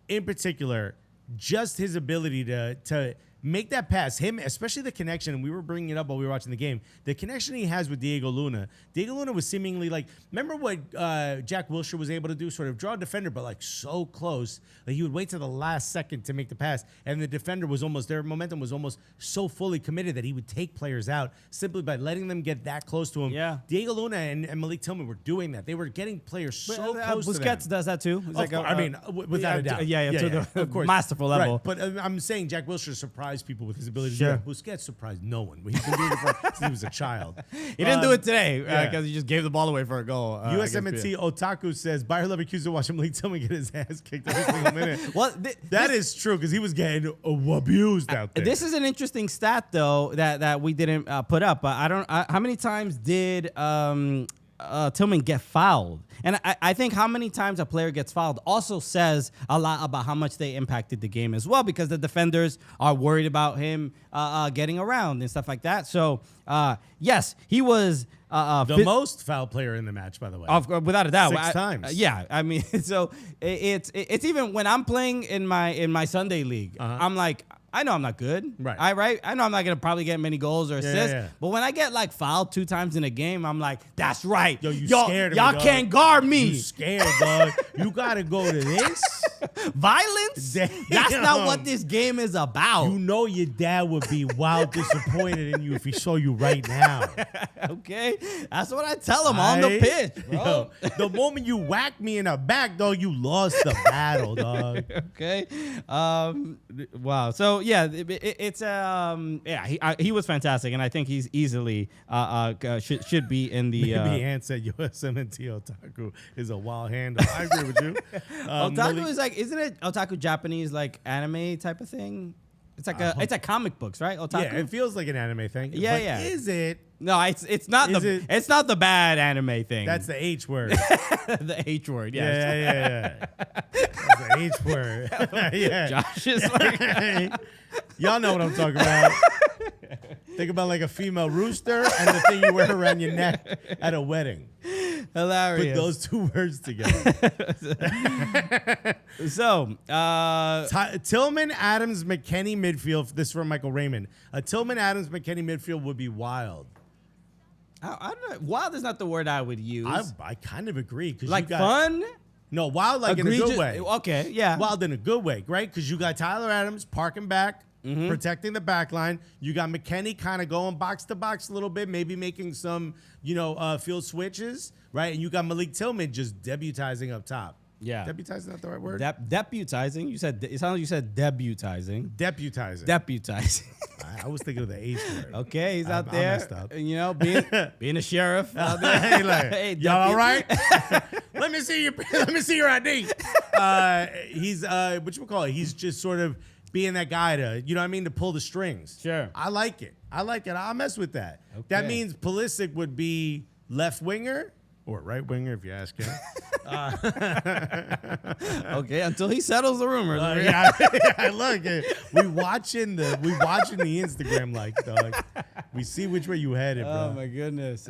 in particular, just his ability to make that pass, him, especially the connection, and we were bringing it up while we were watching the game, the connection he has with Diego Luna. Diego Luna was seemingly like, remember what Jack Wilshere was able to do? Sort of draw a defender, but like so close. Like he would wait to the last second to make the pass, and the defender was almost, their momentum was almost so fully committed that he would take players out simply by letting them get that close to him. Yeah. Diego Luna and Malik Tilman were doing that. They were getting players so close to them. Busquets does that too. He's Without a doubt. Yeah, to the of course. masterful level. Right. But I'm saying Jack Wilshere surprised people with his ability Sure. to do that. Busquets surprised no one. He's been doing it since he was a child. He didn't do it today yeah. because he just gave the ball away for a goal. USMNT Otaku says Bayer Leverkusen watching Malik Tilman get his ass kicked every single minute. Well, that is true because he was getting abused out there. This is an interesting stat though that we didn't put up. But how many times did Tilman get fouled? And I think how many times a player gets fouled also says a lot about how much they impacted the game as well, because the defenders are worried about him getting around and stuff like that. So, yes, he was the most foul player in the match, by the way. Without a doubt. 6 times. Yeah, I mean, so it's even when I'm playing in my Sunday league, I'm like, I know I'm not good. Right. I know I'm not going to probably get many goals or assists. Yeah. But when I get like fouled 2 times in a game, I'm like, that's right. Yo, you Y'all, scared of me, y'all dog. can't guard me. You scared, dog. You got to go to this? Violence? Damn. That's not what this game is about. You know your dad would be wild disappointed in you if he saw you right now. Okay? That's what I tell him on the pitch, bro. Yo, the moment you whacked me in the back, dog, you lost the battle, dog. Okay. Wow. So yeah, he was fantastic, and I think he's easily should be in the. Maybe Ant said USMNT Otaku is a wild handle. I agree with you. Otaku is like, isn't it Otaku Japanese like anime type of thing? It's like it's like comic books, right? Otaku. Yeah, it feels like an anime thing. Yeah, but yeah. Is it? No, it's not it's not the bad anime thing. That's the H word. the H word. Yeah. Yeah. That's the H word. Yeah. Josh is like, Y'all know what I'm talking about. Think about like a female rooster and the thing you wear around your neck at a wedding. hilarious. Put those two words together. So, Tilman, Adams, McKennie midfield. This is from Michael Raymond. A Tilman, Adams, McKennie midfield would be wild. I don't know. Wild is not the word I would use. I kind of agree because like fun. No, wild like in a good way. Okay, yeah. Wild in a good way, right? Because you got Tyler Adams parking back, protecting the back line. You got McKennie kind of going box to box a little bit, maybe making some, field switches, right? And you got Malik Tilman just debutizing up top. Yeah. Debutizing, not the right word? Deputizing. You said it sounds like you said debutizing. Deputizing. Deputizing. I was thinking of the H word. Okay, he's out I there. messed up. Being a sheriff out there. Hey, like, Hey, y'all all right? Let me see your ID. He's He's just sort of being that guy to, to pull the strings. Sure. I like it. I'll mess with that. Okay. That means Pulisic would be left winger or right winger if you ask him. Okay, until he settles the rumors. Look, we watching the Instagram dog. We see which way you headed, bro. Oh my goodness.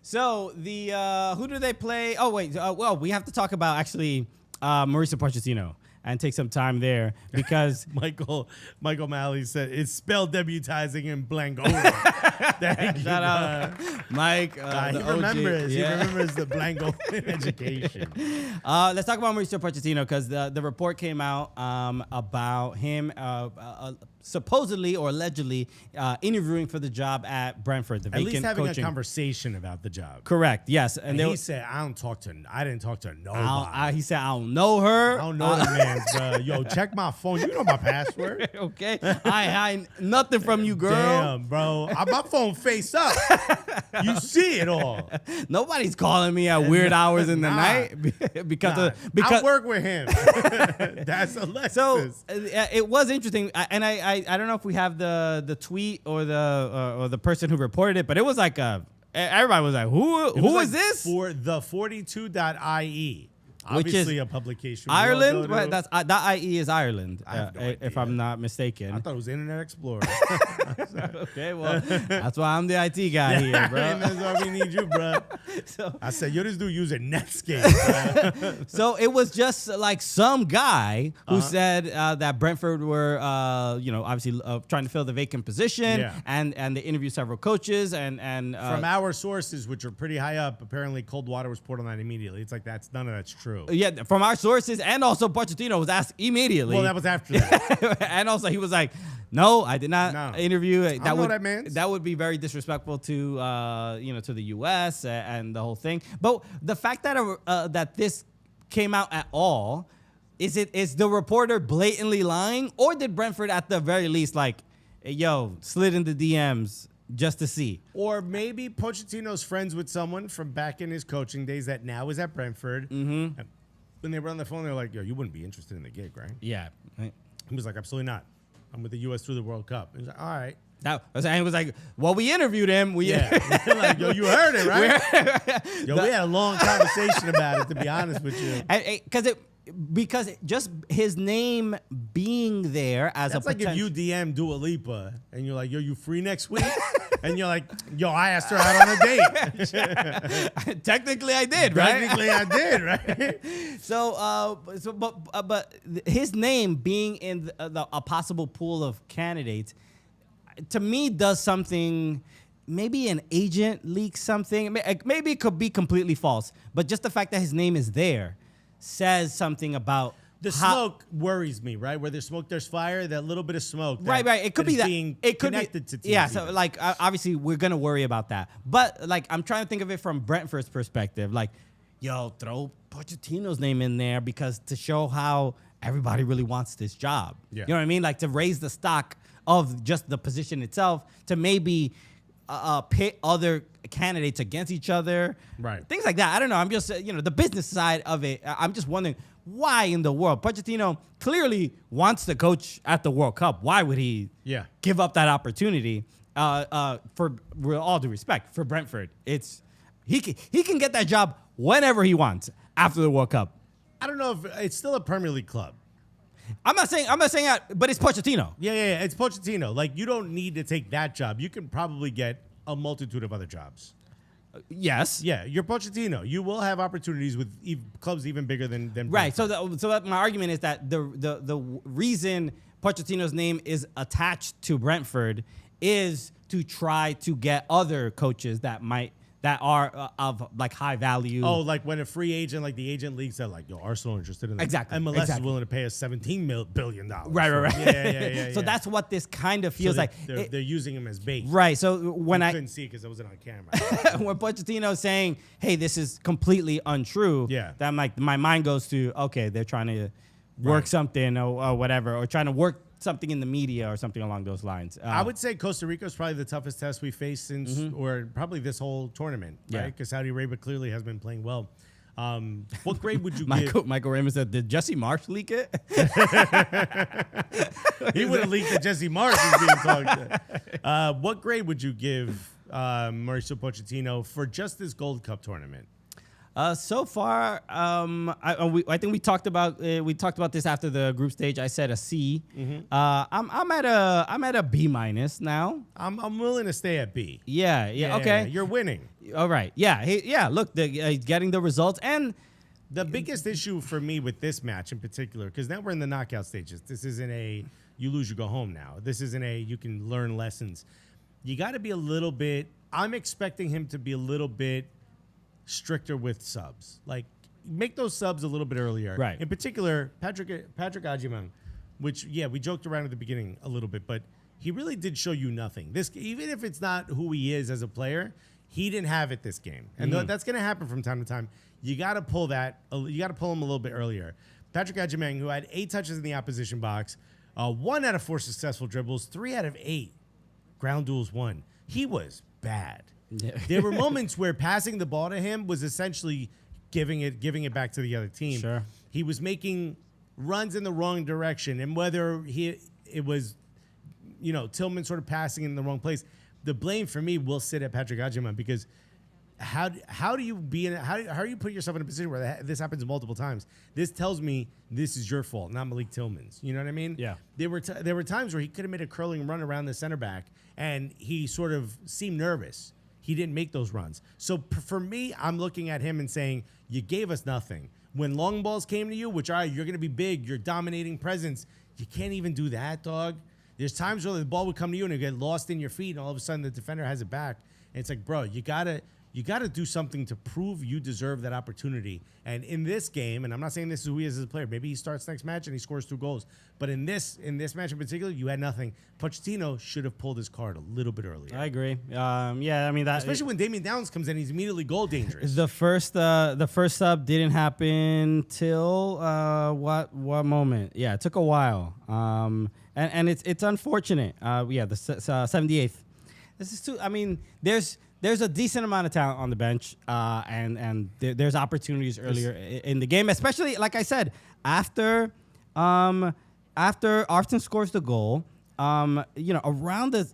So the who do they play? Oh wait, well we have to talk about actually Mauricio Pochettino and take some time there because Michael Malley said it's spelled debutizing in Blangola. Shout out, Mike. He remembers. Yeah. He remembers the Blangola education. Let's talk about Mauricio Pochettino because the report came out about him supposedly or allegedly interviewing for the job at Brentford. The At least having coaching. a conversation about the job. Correct. Yes, And he said, "I didn't talk to nobody." He said, "I don't know her. I don't know the man, bro. Yo, check my phone. You know my password." Okay, I nothing from you, girl. Damn, bro. My phone face up. You see it all. Nobody's calling me at weird hours in the night because I work with him. That's Alexis. So it was interesting, and I don't know if we have the tweet or the person who reported it, but it was like everybody was like, who is this? For the 42.ie. Which Obviously is a publication. Ireland, right? That's .ie is Ireland, I have no if idea. I'm not mistaken. I thought it was Internet Explorer. Okay, well, that's why I'm the IT guy here, bro. That's why we need you, bro. So, I said, yo, this dude using Netscape, bro. so it was just like some guy who said that Brentford were, obviously trying to fill the vacant position, Yeah. and they interviewed several coaches and From our sources, which are pretty high up, apparently cold water was poured on that immediately. It's like none of that's true. yeah, from our sources, and also Pochettino was asked immediately. Well, that was after that. And also he was like, "No, I did not interview." That would be very disrespectful to to the U.S. and the whole thing. But the fact that that this came out at all, is the reporter blatantly lying, or did Brentford at the very least slid into DMs just to see? Or maybe Pochettino's friends with someone from back in his coaching days that now is at Brentford. Mm-hmm. When they were on the phone, they were like, yo, you wouldn't be interested in the gig, right? Yeah. He was like, absolutely not. I'm with the U.S. through the World Cup. He was like, all right. He was like, well, we interviewed him. Like, yo, you heard it, right? We had a long conversation about it, to be honest with you. Because just his name being there as That's a like if you DM Dua Lipa and you're like, yo, you free next week? And you're like, yo, I asked her out on a date. Technically, I did, right? Technically, I did, right? But his name being in a possible pool of candidates, to me, does something. Maybe an agent leaks something. Maybe it could be completely false. But just the fact that his name is there says something about the smoke worries me, right? Where there's smoke, there's fire. That little bit of smoke, right. It could be that being it could connected be, to teams. yeah. So obviously we're gonna worry about that, but I'm trying to think of it from Brentford's perspective. Yo, throw Pochettino's name in there because to show how everybody really wants this job. Yeah. You know what I mean? To raise the stock of just the position itself, to maybe pit other candidates against each other, right? Things like that. I don't know. I'm just the business side of it. I'm just wondering why in the world Pochettino clearly wants to coach at the World Cup. Why would he give up that opportunity? For with all due respect for Brentford, he can get that job whenever he wants after the World Cup. I don't know if it's still a Premier League club. I'm not saying that, but it's Pochettino. Yeah. It's Pochettino. Like, you don't need to take that job. You can probably get a multitude of other jobs. Yes. Yeah, you're Pochettino. You will have opportunities with clubs even bigger than Right. Brentford. So my argument is that the reason Pochettino's name is attached to Brentford is to try to get other coaches that are of like high value. Oh, like when a free agent, like the agent league said, like, yo, Arsenal interested in that. Exactly, MLS is exactly. willing to pay us $17 billion. Right. Yeah. So that's what this kind of feels like. They're using him as bait. Right. So when I couldn't see it because I wasn't on camera. when Pochettino's saying, "Hey, this is completely untrue," Yeah. that my mind goes to, okay, they're trying to work Right. something or whatever, or trying to work something in the media or something along those lines. I would say Costa Rica is probably the toughest test we faced since, or probably this whole tournament, Yeah. right? Because Saudi Arabia clearly has been playing well. What grade would you Michael Raymond said, "Did Jesse Marsh leak it?" give? He would have leaked that Jesse Marsh is being talked to. What grade would you give Mauricio Pochettino for just this Gold Cup tournament? So far, I think we talked about this after the group stage. I said a C. I'm at a B minus now. I'm willing to stay at B. Yeah. Okay. You're winning. All right. Yeah. Look, he's getting the results, and The biggest issue for me with this match in particular, because now we're in the knockout stages. This isn't a you lose, you go home now. This isn't a you can learn lessons. You got to be a little bit. I'm expecting him to be a little bit stricter with subs. Like, make those subs a little bit earlier. Right. In particular, Patrick Agyemang, which, yeah, we joked around at the beginning a little bit, but he really did show you nothing. This, even if it's not who he is as a player, he didn't have it this game. And that's going to happen from time to time. You got to pull that. You got to pull him a little bit earlier. Patrick Agyemang, who had 8 touches in the opposition box, 1 out of 4 successful dribbles, 3 out of 8 ground duels won. He was bad. Yeah. There were moments where passing the ball to him was essentially giving it back to the other team. Sure. He was making runs in the wrong direction, and whether it was, Tilman sort of passing in the wrong place, the blame for me will sit at Patrick Agyemang, because how do you put yourself in a position where this happens multiple times? This tells me this is your fault, not Malik Tillman's. You know what I mean? Yeah. There were times where he could have made a curling run around the center back, and he sort of seemed nervous. He didn't make those runs. So for me, I'm looking at him and saying, you gave us nothing. When long balls came to you, which, all right, you're going to be big, you're dominating presence, you can't even do that, dog. There's times where the ball would come to you and it get lost in your feet, and all of a sudden the defender has it back. And it's like, bro, you gotta do something to prove you deserve that opportunity. And in this game, and I'm not saying this is who he is as a player, maybe he starts next match and he scores 2 goals. But in this match in particular, you had nothing. Pochettino should have pulled his card a little bit earlier. I agree. Yeah, I mean that. Especially when Damian Downs comes in, he's immediately goal dangerous. The first sub didn't happen till what moment? Yeah, it took a while. And it's unfortunate. Yeah, the 78th. This is too. I mean, there's a decent amount of talent on the bench, and there's opportunities earlier in the game, especially like I said, after Arfsten scores the goal. Around the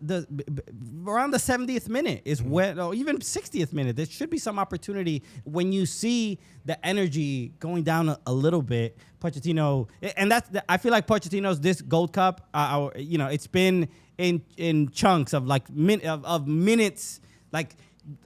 70th minute is when, or even 60th minute, there should be some opportunity when you see the energy going down a little bit. Pochettino, and I feel like Pochettino's this Gold Cup, it's been in chunks of like minutes, like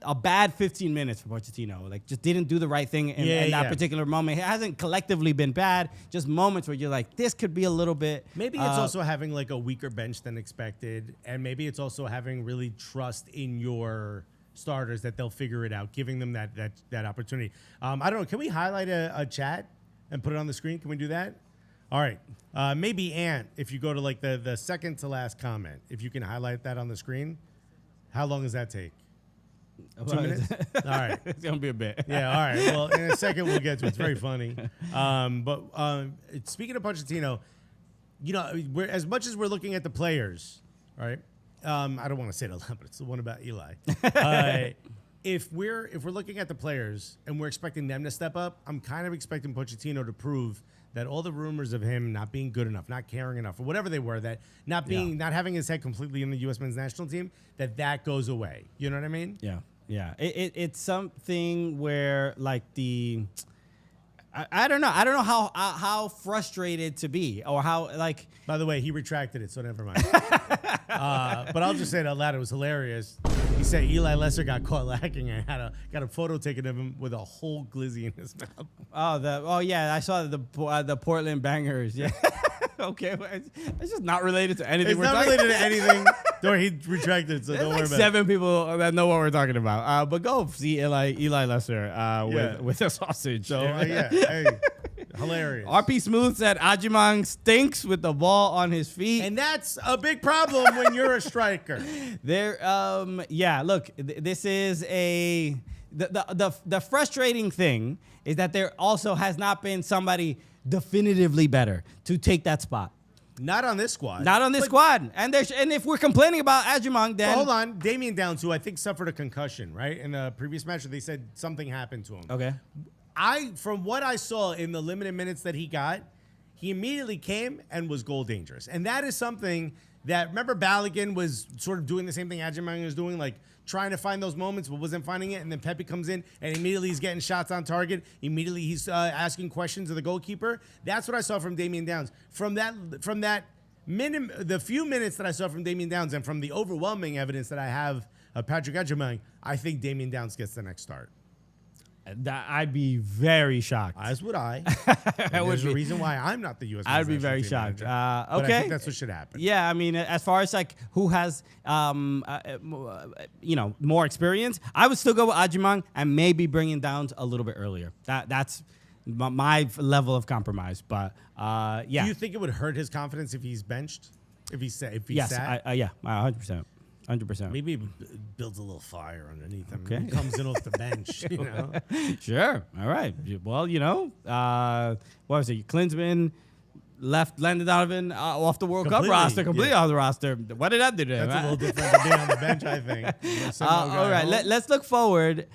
a bad 15 minutes for Pochettino. Like, just didn't do the right thing in that particular moment. It hasn't collectively been bad, just moments where you're like, this could be a little bit. Maybe it's also having like a weaker bench than expected, and maybe it's also having really trust in your starters that they'll figure it out, giving them that opportunity. I don't know. Can we highlight a chat and put it on the screen? Can we do that? All right. Maybe Ant, if you go to like the second to last comment, if you can highlight that on the screen. How long does that take? 2 minutes? All right. It's going to be a bit. Yeah, all right. Well, in a second we'll get to it. It's very funny. But speaking of Pochettino, as much as we're looking at the players, right? I don't want to say it a lot, but it's the one about Eli. if we're looking at the players and we're expecting them to step up, I'm kind of expecting Pochettino to prove that all the rumors of him not being good enough, not caring enough, or whatever they were, that not having his head completely in the U.S. men's national team, that goes away. You know what I mean? Yeah, yeah. It's something where like I don't know how frustrated to be or how like. By the way, he retracted it, so never mind. But I'll just say it out loud. It was hilarious. He said Eli Lesser got caught lacking and got a photo taken of him with a whole glizzy in his mouth. Oh yeah, I saw the Portland Bangers. Yeah. Okay, well, it's just not related to anything. It's not related to anything. Don't worry, he retracted, so don't worry about it. 7 people that know what we're talking about. But go see Eli Lesser with a sausage. So Hey, hilarious. RP Smooth said Agyemang stinks with the ball on his feet. And that's a big problem when you're a striker. Look, this is the frustrating thing is that there also has not been somebody definitively better to take that spot. Not on this squad. Not on this squad. And if we're complaining about Agyemang, then hold on. Damian Downs, who I think suffered a concussion, right? In the previous match, they said something happened to him. Okay. From what I saw in the limited minutes that he got, he immediately came and was goal dangerous. And that is something that, remember Balogun was sort of doing the same thing Agyemang was doing, like trying to find those moments but wasn't finding it. And then Pepe comes in and immediately he's getting shots on target. Immediately he's asking questions of the goalkeeper. That's what I saw from Damian Downs. From that the few minutes that I saw from Damian Downs and from the overwhelming evidence that I have of Patrick Agyemang, I think Damian Downs gets the next start. I'd be very shocked. As would I. There's a reason why I'm not the U.S. I'd be very shocked. But I Okay, think that's what should happen. yeah. I mean, as far as like who has more experience, I would still go with Agyemang and maybe bringing Downs a little bit earlier. That's my level of compromise. But yeah. Do you think it would hurt his confidence if he's benched? If he sat? Yes, 100%. 100%. Maybe it builds a little fire underneath him. Okay. He comes in off the bench, you know. Sure. All right. Well, what was it? Klinsmann landed Donovan off the World Cup roster, completely off the roster. What did that do to him? That's a little different than being on the bench, I think. All right. Let's look forward.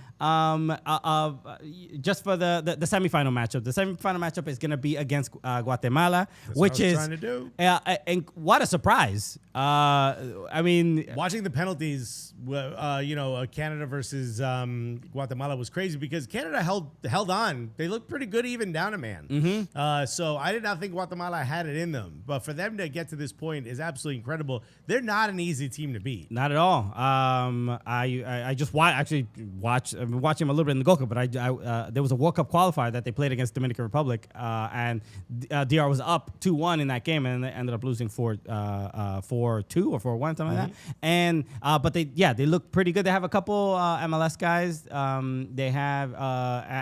Just for the semifinal matchup. The semifinal matchup is going to be against Guatemala, which is trying to do. And what a surprise! I mean, watching the penalties, Canada versus Guatemala was crazy because Canada held on. They looked pretty good even down a man. Mm-hmm. So I did not think Guatemala had it in them, but for them to get to this point is absolutely incredible. They're not an easy team to beat. Not at all. I just watched. I've been watching them a little bit in the Gold Cup, but there was a World Cup qualifier that they played against Dominican Republic, and DR was up 2-1 in that game, and they ended up losing 4-2 or 4-1, something like that. And but they look pretty good. They have a couple MLS guys. They have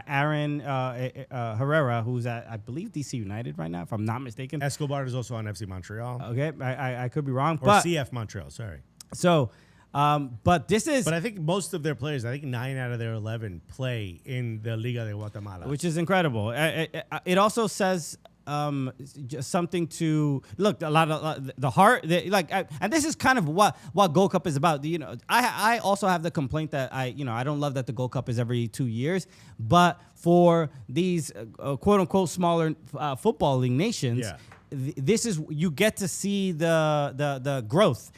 Aaron Herrera, who's at, I believe, DC United right now, if I'm not mistaken. Escobar is also on FC Montreal. Okay, I could be wrong, or CF Montreal. Sorry. So. But I think most of their players, 9 out of their 11 play in the Liga de Guatemala, which is incredible. It also says just something to look a lot of the heart. And this is kind of what Gold Cup is about. I also have the complaint that I don't love that the Gold Cup is every 2 years, but for these quote unquote smaller football league nations, this is you get to see the growth.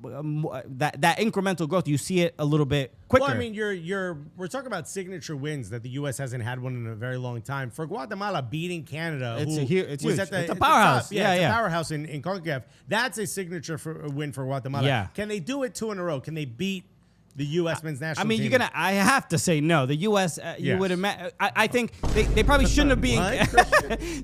That incremental growth, you see it a little bit quicker. Well, I mean, we're talking about signature wins that the U.S. hasn't had one in a very long time. For Guatemala beating Canada, it's huge. It's a powerhouse. It's a powerhouse in CONCACAF. That's a signature win for Guatemala. Yeah. Can they do it 2 in a row? Can they beat the U.S. men's national team? I have to say no. The U.S. You would imagine. I think they probably shouldn't be.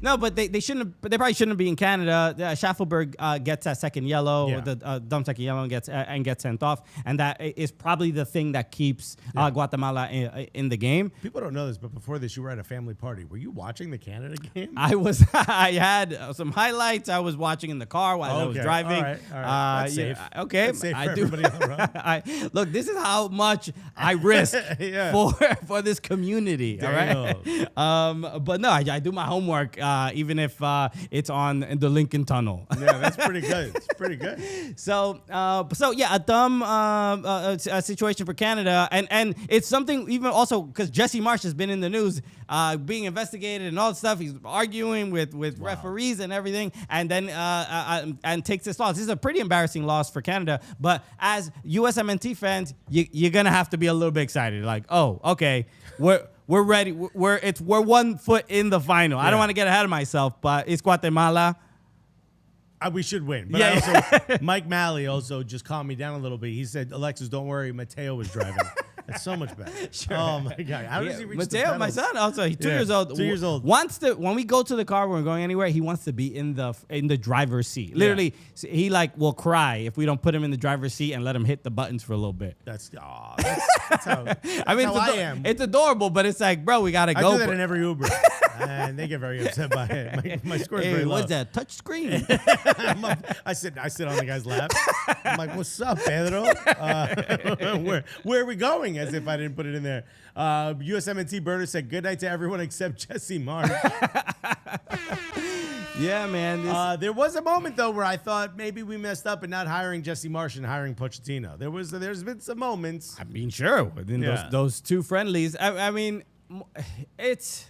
No, but they shouldn't. They probably shouldn't be in Canada. Schaffelberg gets that second yellow. Yeah. The dumb second yellow and gets sent off, and that is probably the thing that keeps Guatemala in the game. People don't know this, but before this, you were at a family party. Were you watching the Canada game? I was. I had some highlights. I was watching in the car while I was driving. All right. That's safe. Okay. That's safe for everybody on the road. Look, this is how much I risk Yeah. for this community. All right. But no, I do my homework, even if it's on the Lincoln Tunnel. Yeah, that's pretty good. It's pretty good. So yeah, a dumb situation for Canada, and it's something even also because Jesse Marsh has been in the news, being investigated and all that stuff. He's arguing with referees and everything, and then and takes this loss. This is a pretty embarrassing loss for Canada. But as USMNT fans, you're gonna have to be a little bit excited. Like, oh, okay, we're ready. We're 1 foot in the final. I don't want to get ahead of myself, but it's Guatemala. We should win. But Yeah. Mike Malley also just calmed me down a little bit. He said, Alexis, don't worry, Mateo was driving. That's so much better. Sure. Oh, my God. How does he reach the Mateo, my pedals? son, also he's 2 Yeah, years old. 2 years old. Wants to when we go to the car, when we're going anywhere, he wants to be in the driver's seat. Literally, he will cry if we don't put him in the driver's seat and let him hit the buttons for a little bit. That's how, that's I mean, how I am. it's adorable, but it's like, bro, we gotta I go. do that in every Uber. And they get very upset by it. My score's Hey, very low. what's that? Touch screen. I sit on the guy's lap. I'm like, what's up, Pedro? Where are we going? As if I didn't put it in there. USMNT Burner said, good night to everyone except Jesse Marsh. Yeah, man. There was a moment, though, where I thought maybe we messed up in not hiring Jesse Marsh and hiring Pochettino. There's been some moments. I mean, sure. Within those two friendlies. I mean, it's...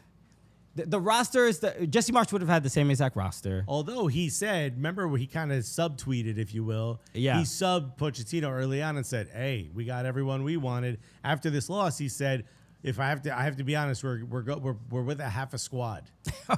The roster is Jesse Marsh would have had the same exact roster. Although he said, remember he kind of subtweeted, if you will. Yeah. He subbed Pochettino early on and said, "Hey, we got everyone we wanted." After this loss, he said, "If I have to be honest, we're with a half a squad."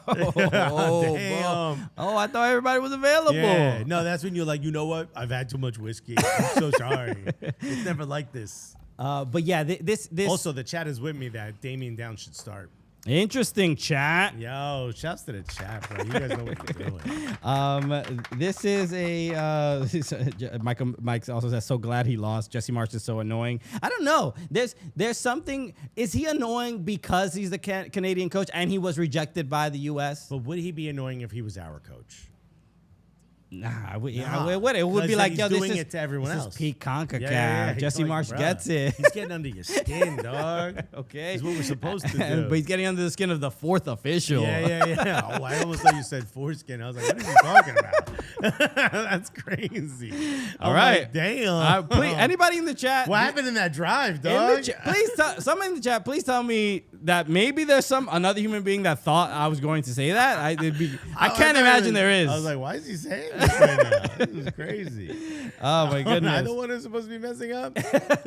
Oh, Damn. oh, I thought everybody was available. Yeah. No, that's when you're like, you know what? I've had too much whiskey. I'm so sorry. It's never like this. But yeah, this Also, the chat is with me that Damian Downs should start. interesting chat. Yo, shouts to the chat, bro. You guys know what you're doing. This is a Mike also says, so glad he lost. Jesse Marsh is so annoying. I don't know. There's something. Is he annoying because he's the Canadian coach and he was rejected by the U.S.? But would he be annoying if he was our coach? Nah, it would be 'Cause like, he's yo, doing this it to everyone this else. is peak CONCACAF. Yeah. Jesse He's like, Marsh bruh, gets it. He's getting under your skin, dog. Okay. That's what we're supposed to do. But he's getting under the skin of the fourth official. Yeah. Oh, I almost thought you said foreskin. I was like, what are you talking about? That's crazy. All I'm right. like, damn. Please, anybody in the chat. What happened in that drive, In dog? the please, someone in the chat, please tell me that maybe there's another human being that thought I was going to say that. I can't imagine there is. I was like, why is he saying this right now? This is crazy. Oh my Am I goodness. the one who's supposed to be messing up?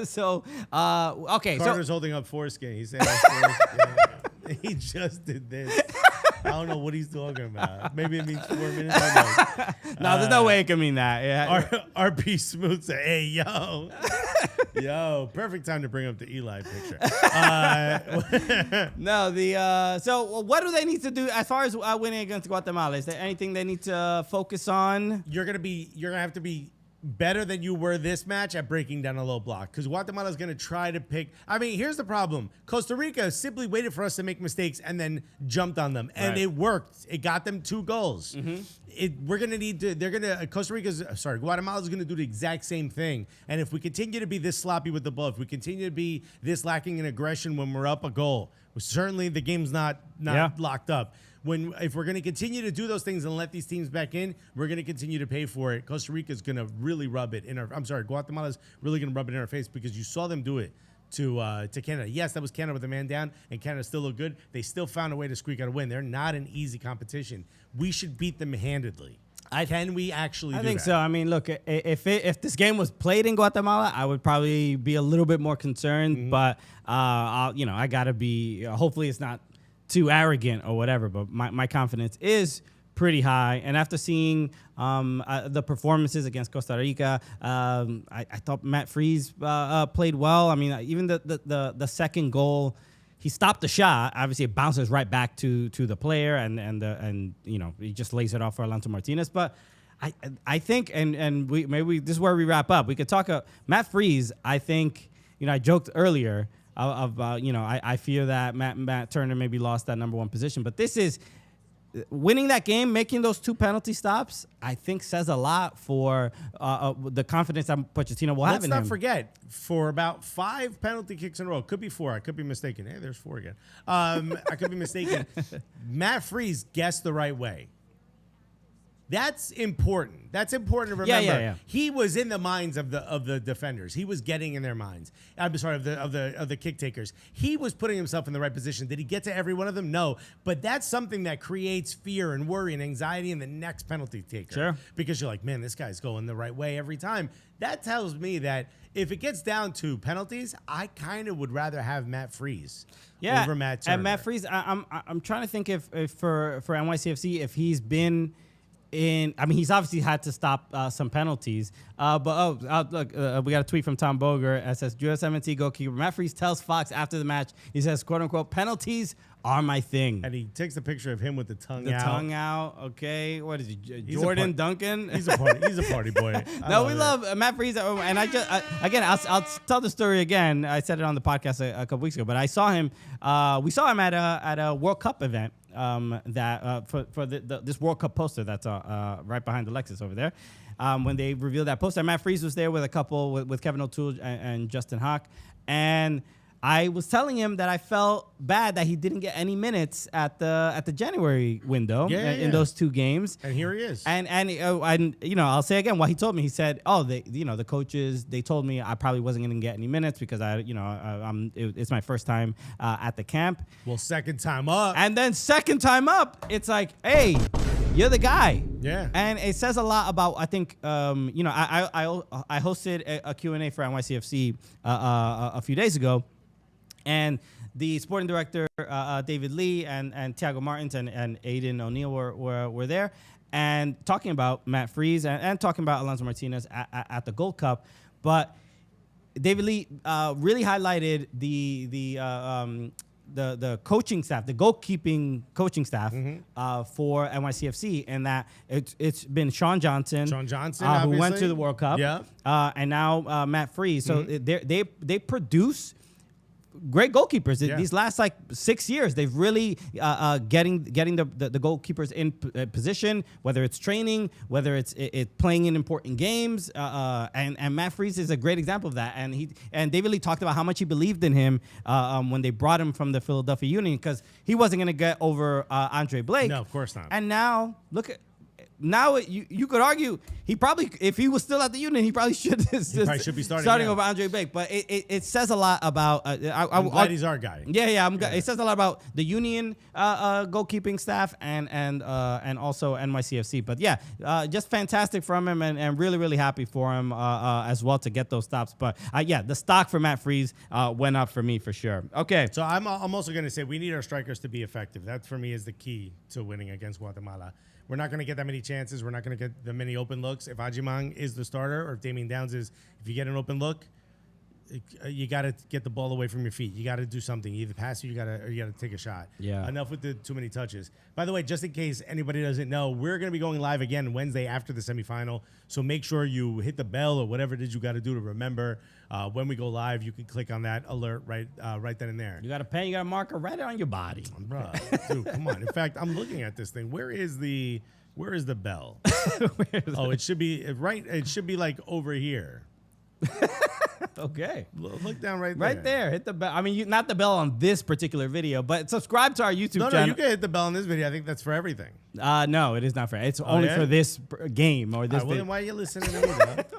So, okay. Carter's holding up foreskin. He's saying foreskin. He just did this. I don't know what he's talking about. Maybe it means 4 minutes. No, there's no way it can mean that. Yeah. RP Smooth said, hey, yo. Yo, perfect time to bring up the Eli picture. No, so what do they need to do as far as winning against Guatemala? Is there anything they need to focus on? You're gonna have to be better than you were this match at breaking down a low block, because Guatemala's going to try to pick. I mean, here's the problem. Costa Rica simply waited for us to make mistakes and then jumped on them. And it worked. It got them 2 goals. We're going to need to, Guatemala's going to do the exact same thing. And if we continue to be this sloppy with the ball, if we continue to be this lacking in aggression when we're up a goal, certainly the game's not locked up. If we're going to continue to do those things and let these teams back in, we're going to continue to pay for it. Costa Rica's going to really rub it in our. I'm sorry, Guatemala's really going to rub it in our face, because you saw them do it to Canada. Yes, that was Canada with a man down, and Canada still looked good. They still found a way to squeak out a win. They're not an easy competition. We should beat them handedly. Can we actually? I do think that? so. I mean, look, if this game was played in Guatemala, I would probably be a little bit more concerned. But I gotta be. Hopefully, it's not too arrogant or whatever, but my confidence is pretty high. And after seeing the performances against Costa Rica, I thought Matt Freese played well. I mean, even the second goal, he stopped the shot. Obviously, it bounces right back to the player, and he just lays it off for Alonso Martinez. But I think, and this is where we wrap up. We could talk Matt Freese. I think, I joked earlier. I fear that Matt Turner maybe lost that number 1 position, but this is winning that game, making those 2 penalty stops, I think says a lot for the confidence that Pochettino will have Let's in not him. forget, for about 5 penalty kicks in a row, could be 4, I could be mistaken. Hey, there's 4 again. I could be mistaken. Matt Freese guessed the right way. That's important. That's important to remember. Yeah. He was in the minds of the defenders. He was getting in their minds. I'm sorry, of the kick takers. He was putting himself in the right position. Did he get to every one of them? No. But that's something that creates fear and worry and anxiety in the next penalty taker. Sure. Because you're like, man, this guy's going the right way every time. That tells me that if it gets down to penalties, I kind of would rather have Matt Freese over Matt Turner. And Matt Freese, I'm trying to think if for NYCFC, if he's been he's obviously had to stop some penalties. Look, we got a tweet from Tom Boger. It says, USMNT goalkeeper Matt Freese tells Fox after the match, he says, quote unquote, penalties are my thing. And he takes the pticture of him with the tongue The out. tongue out. Okay. What is he? He's Jordan Duncan? He's a party boy. No, we love Matt Freese. And I'll tell the story again. I said it on the podcast a couple weeks ago, but I saw him. We saw him at a World Cup event. For this World Cup poster that's right behind Alexis over there. When they revealed that poster, Matt Freese was there with a couple with Kevin O'Toole and Justin Hawk, and I was telling him that I felt bad that he didn't get any minutes at the January window in those 2 games. And here he is. And I'll say again what he told me. He said, the coaches, they told me I probably wasn't going to get any minutes because it's my first time at the camp. Well, second time up. And then second time up, it's like, hey, you're the guy. Yeah. And it says a lot about, I think, I hosted a Q&A for NYCFC a few days ago. And the sporting director, David Lee, and Thiago Martins and Aiden O'Neill were there and talking about Matt Freese and talking about Alonso Martinez at the Gold Cup. But David Lee really highlighted the coaching staff, the goalkeeping coaching staff for NYCFC, and that it's been Sean Johnson, who went to the World Cup, and now Matt Freese. So they produce great goalkeepers. These last 6 years, they've really getting the goalkeepers in position, whether it's training, whether it's playing in important games. And Matt Freese is a great example of that. And David Lee talked about how much he believed in him when they brought him from the Philadelphia Union, because he wasn't going to get over Andre Blake. No, of course not. And now look at. Now you could argue he probably, if he was still at the Union, he probably should be starting over Andre Blake. But it says a lot about. I'm glad he's our guy. Yeah. It says a lot about the Union goalkeeping staff and also NYCFC. But yeah, just fantastic from him and really really happy for him as well to get those stops. But the stock for Matt Freese went up for me for sure. Okay, So I'm also going to say we need our strikers to be effective. That for me is the key to winning against Guatemala. We're not going to get that many chances. We're not going to get that many open looks. If Agyemang is the starter or if Damien Downs is, if you get an open look, you got to get the ball away from your feet. You got to do something. You either pass or you got to take a shot. Yeah. Enough with the too many touches. By the way, just in case anybody doesn't know, we're going to be going live again Wednesday after the semifinal. So make sure you hit the bell or whatever it is you got to do to remember when we go live. You can click on that alert right then and there. you got a pen, you got a marker, write it on your body. Bruh, dude, come on. In fact, I'm looking at this thing. Where is the bell? It should be right. It should be like over here. Okay. Look down right there. Right there. Hit the bell. I mean, not the bell on this particular video, but subscribe to our YouTube channel. No, you can hit the bell on this video. I think that's for everything. No, it is not for. It's only for this game or this. Well, then why are you listening to me?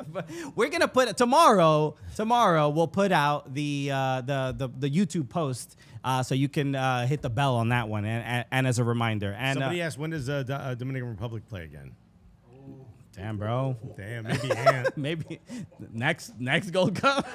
But we're gonna put it tomorrow. Tomorrow we'll put out the YouTube post, so you can hit the bell on that one, and as a reminder. And Somebody asked, when does Dominican Republic play again? Damn, bro. Damn, maybe Ant. Maybe next Gold Cup.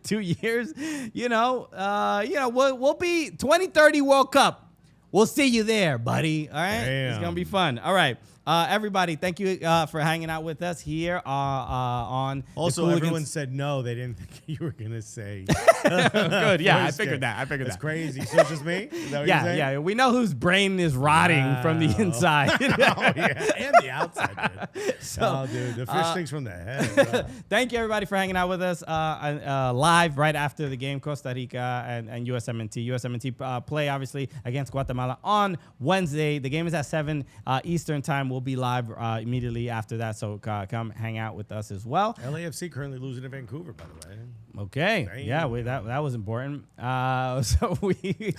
2 years. We'll be 2030 World Cup. We'll see you there, buddy. All right. Damn. It's gonna be fun. All right. Everybody, thank you for hanging out with us here on. Also, the everyone said no. They didn't think you were gonna say. Good. Yeah, I figured that. That's crazy. So it's just me? Is that what you're saying? Yeah. We know whose brain is rotting from the inside. Oh, yeah. And the outside, dude. Dude, the fish stinks from the head. Thank you, everybody, for hanging out with us live right after the game, Costa Rica and USMNT. USMNT play, obviously, against Guatemala Guatemala on Wednesday. The game is at 7 Eastern time. We'll be live immediately after that, so come hang out with us as well. LAFC currently losing to Vancouver, by the way. Okay. Damn. Yeah, that was important. So we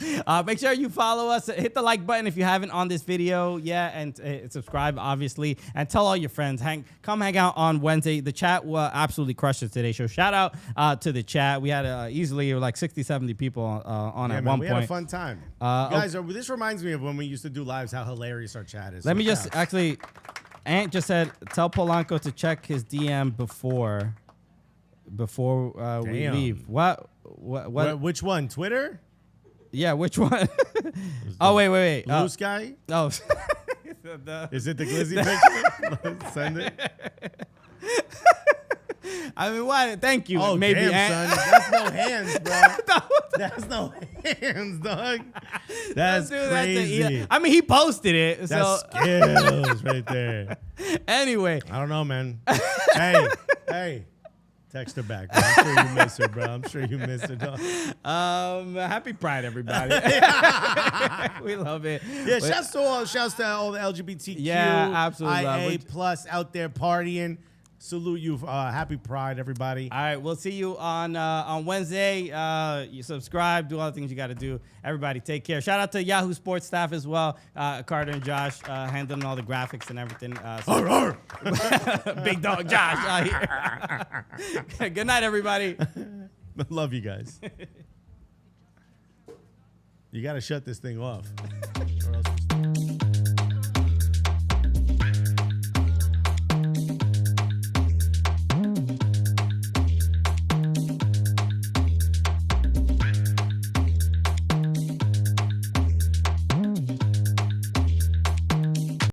make sure you follow us. Hit the like button if you haven't on this video yet, and subscribe, obviously, and tell all your friends. Come hang out on Wednesday. The chat will absolutely crush it today. So shout out to the chat. We had easily like 60, 70 people on at one we point. had a fun time. Guys, this reminds me of when we used to do lives, how hilarious our chat is. Let me just counts. actually, Ant just said, tell Polanco to check his DM before we leave. What? Which one? Twitter? Yeah, which one? Oh, wait. Blue Sky? Oh. Is it the glizzy picture? Send it. I mean, what? Thank you. Oh, maybe damn, son. That's no hands, bro. That's no hands, dog. That's Don't do that to crazy. Eli. I mean, he posted it. That's So skills right there. anyway, I don't know, man. Hey. Text her back, bro. I'm sure you miss her, bro. I'm sure you miss her, dog. happy Pride, everybody. We love it. Yeah, shouts to all the LGBTQ, Yeah, absolutely. IA plus out there partying. Salute you. Happy Pride, everybody. All right, we'll see you on Wednesday. You subscribe, do all the things you got to do. Everybody, take care. Shout out to Yahoo Sports staff as well, Carter and Josh, handling all the graphics and everything. Big dog Josh out here. Good night, everybody. Love you guys. You got to shut this thing off.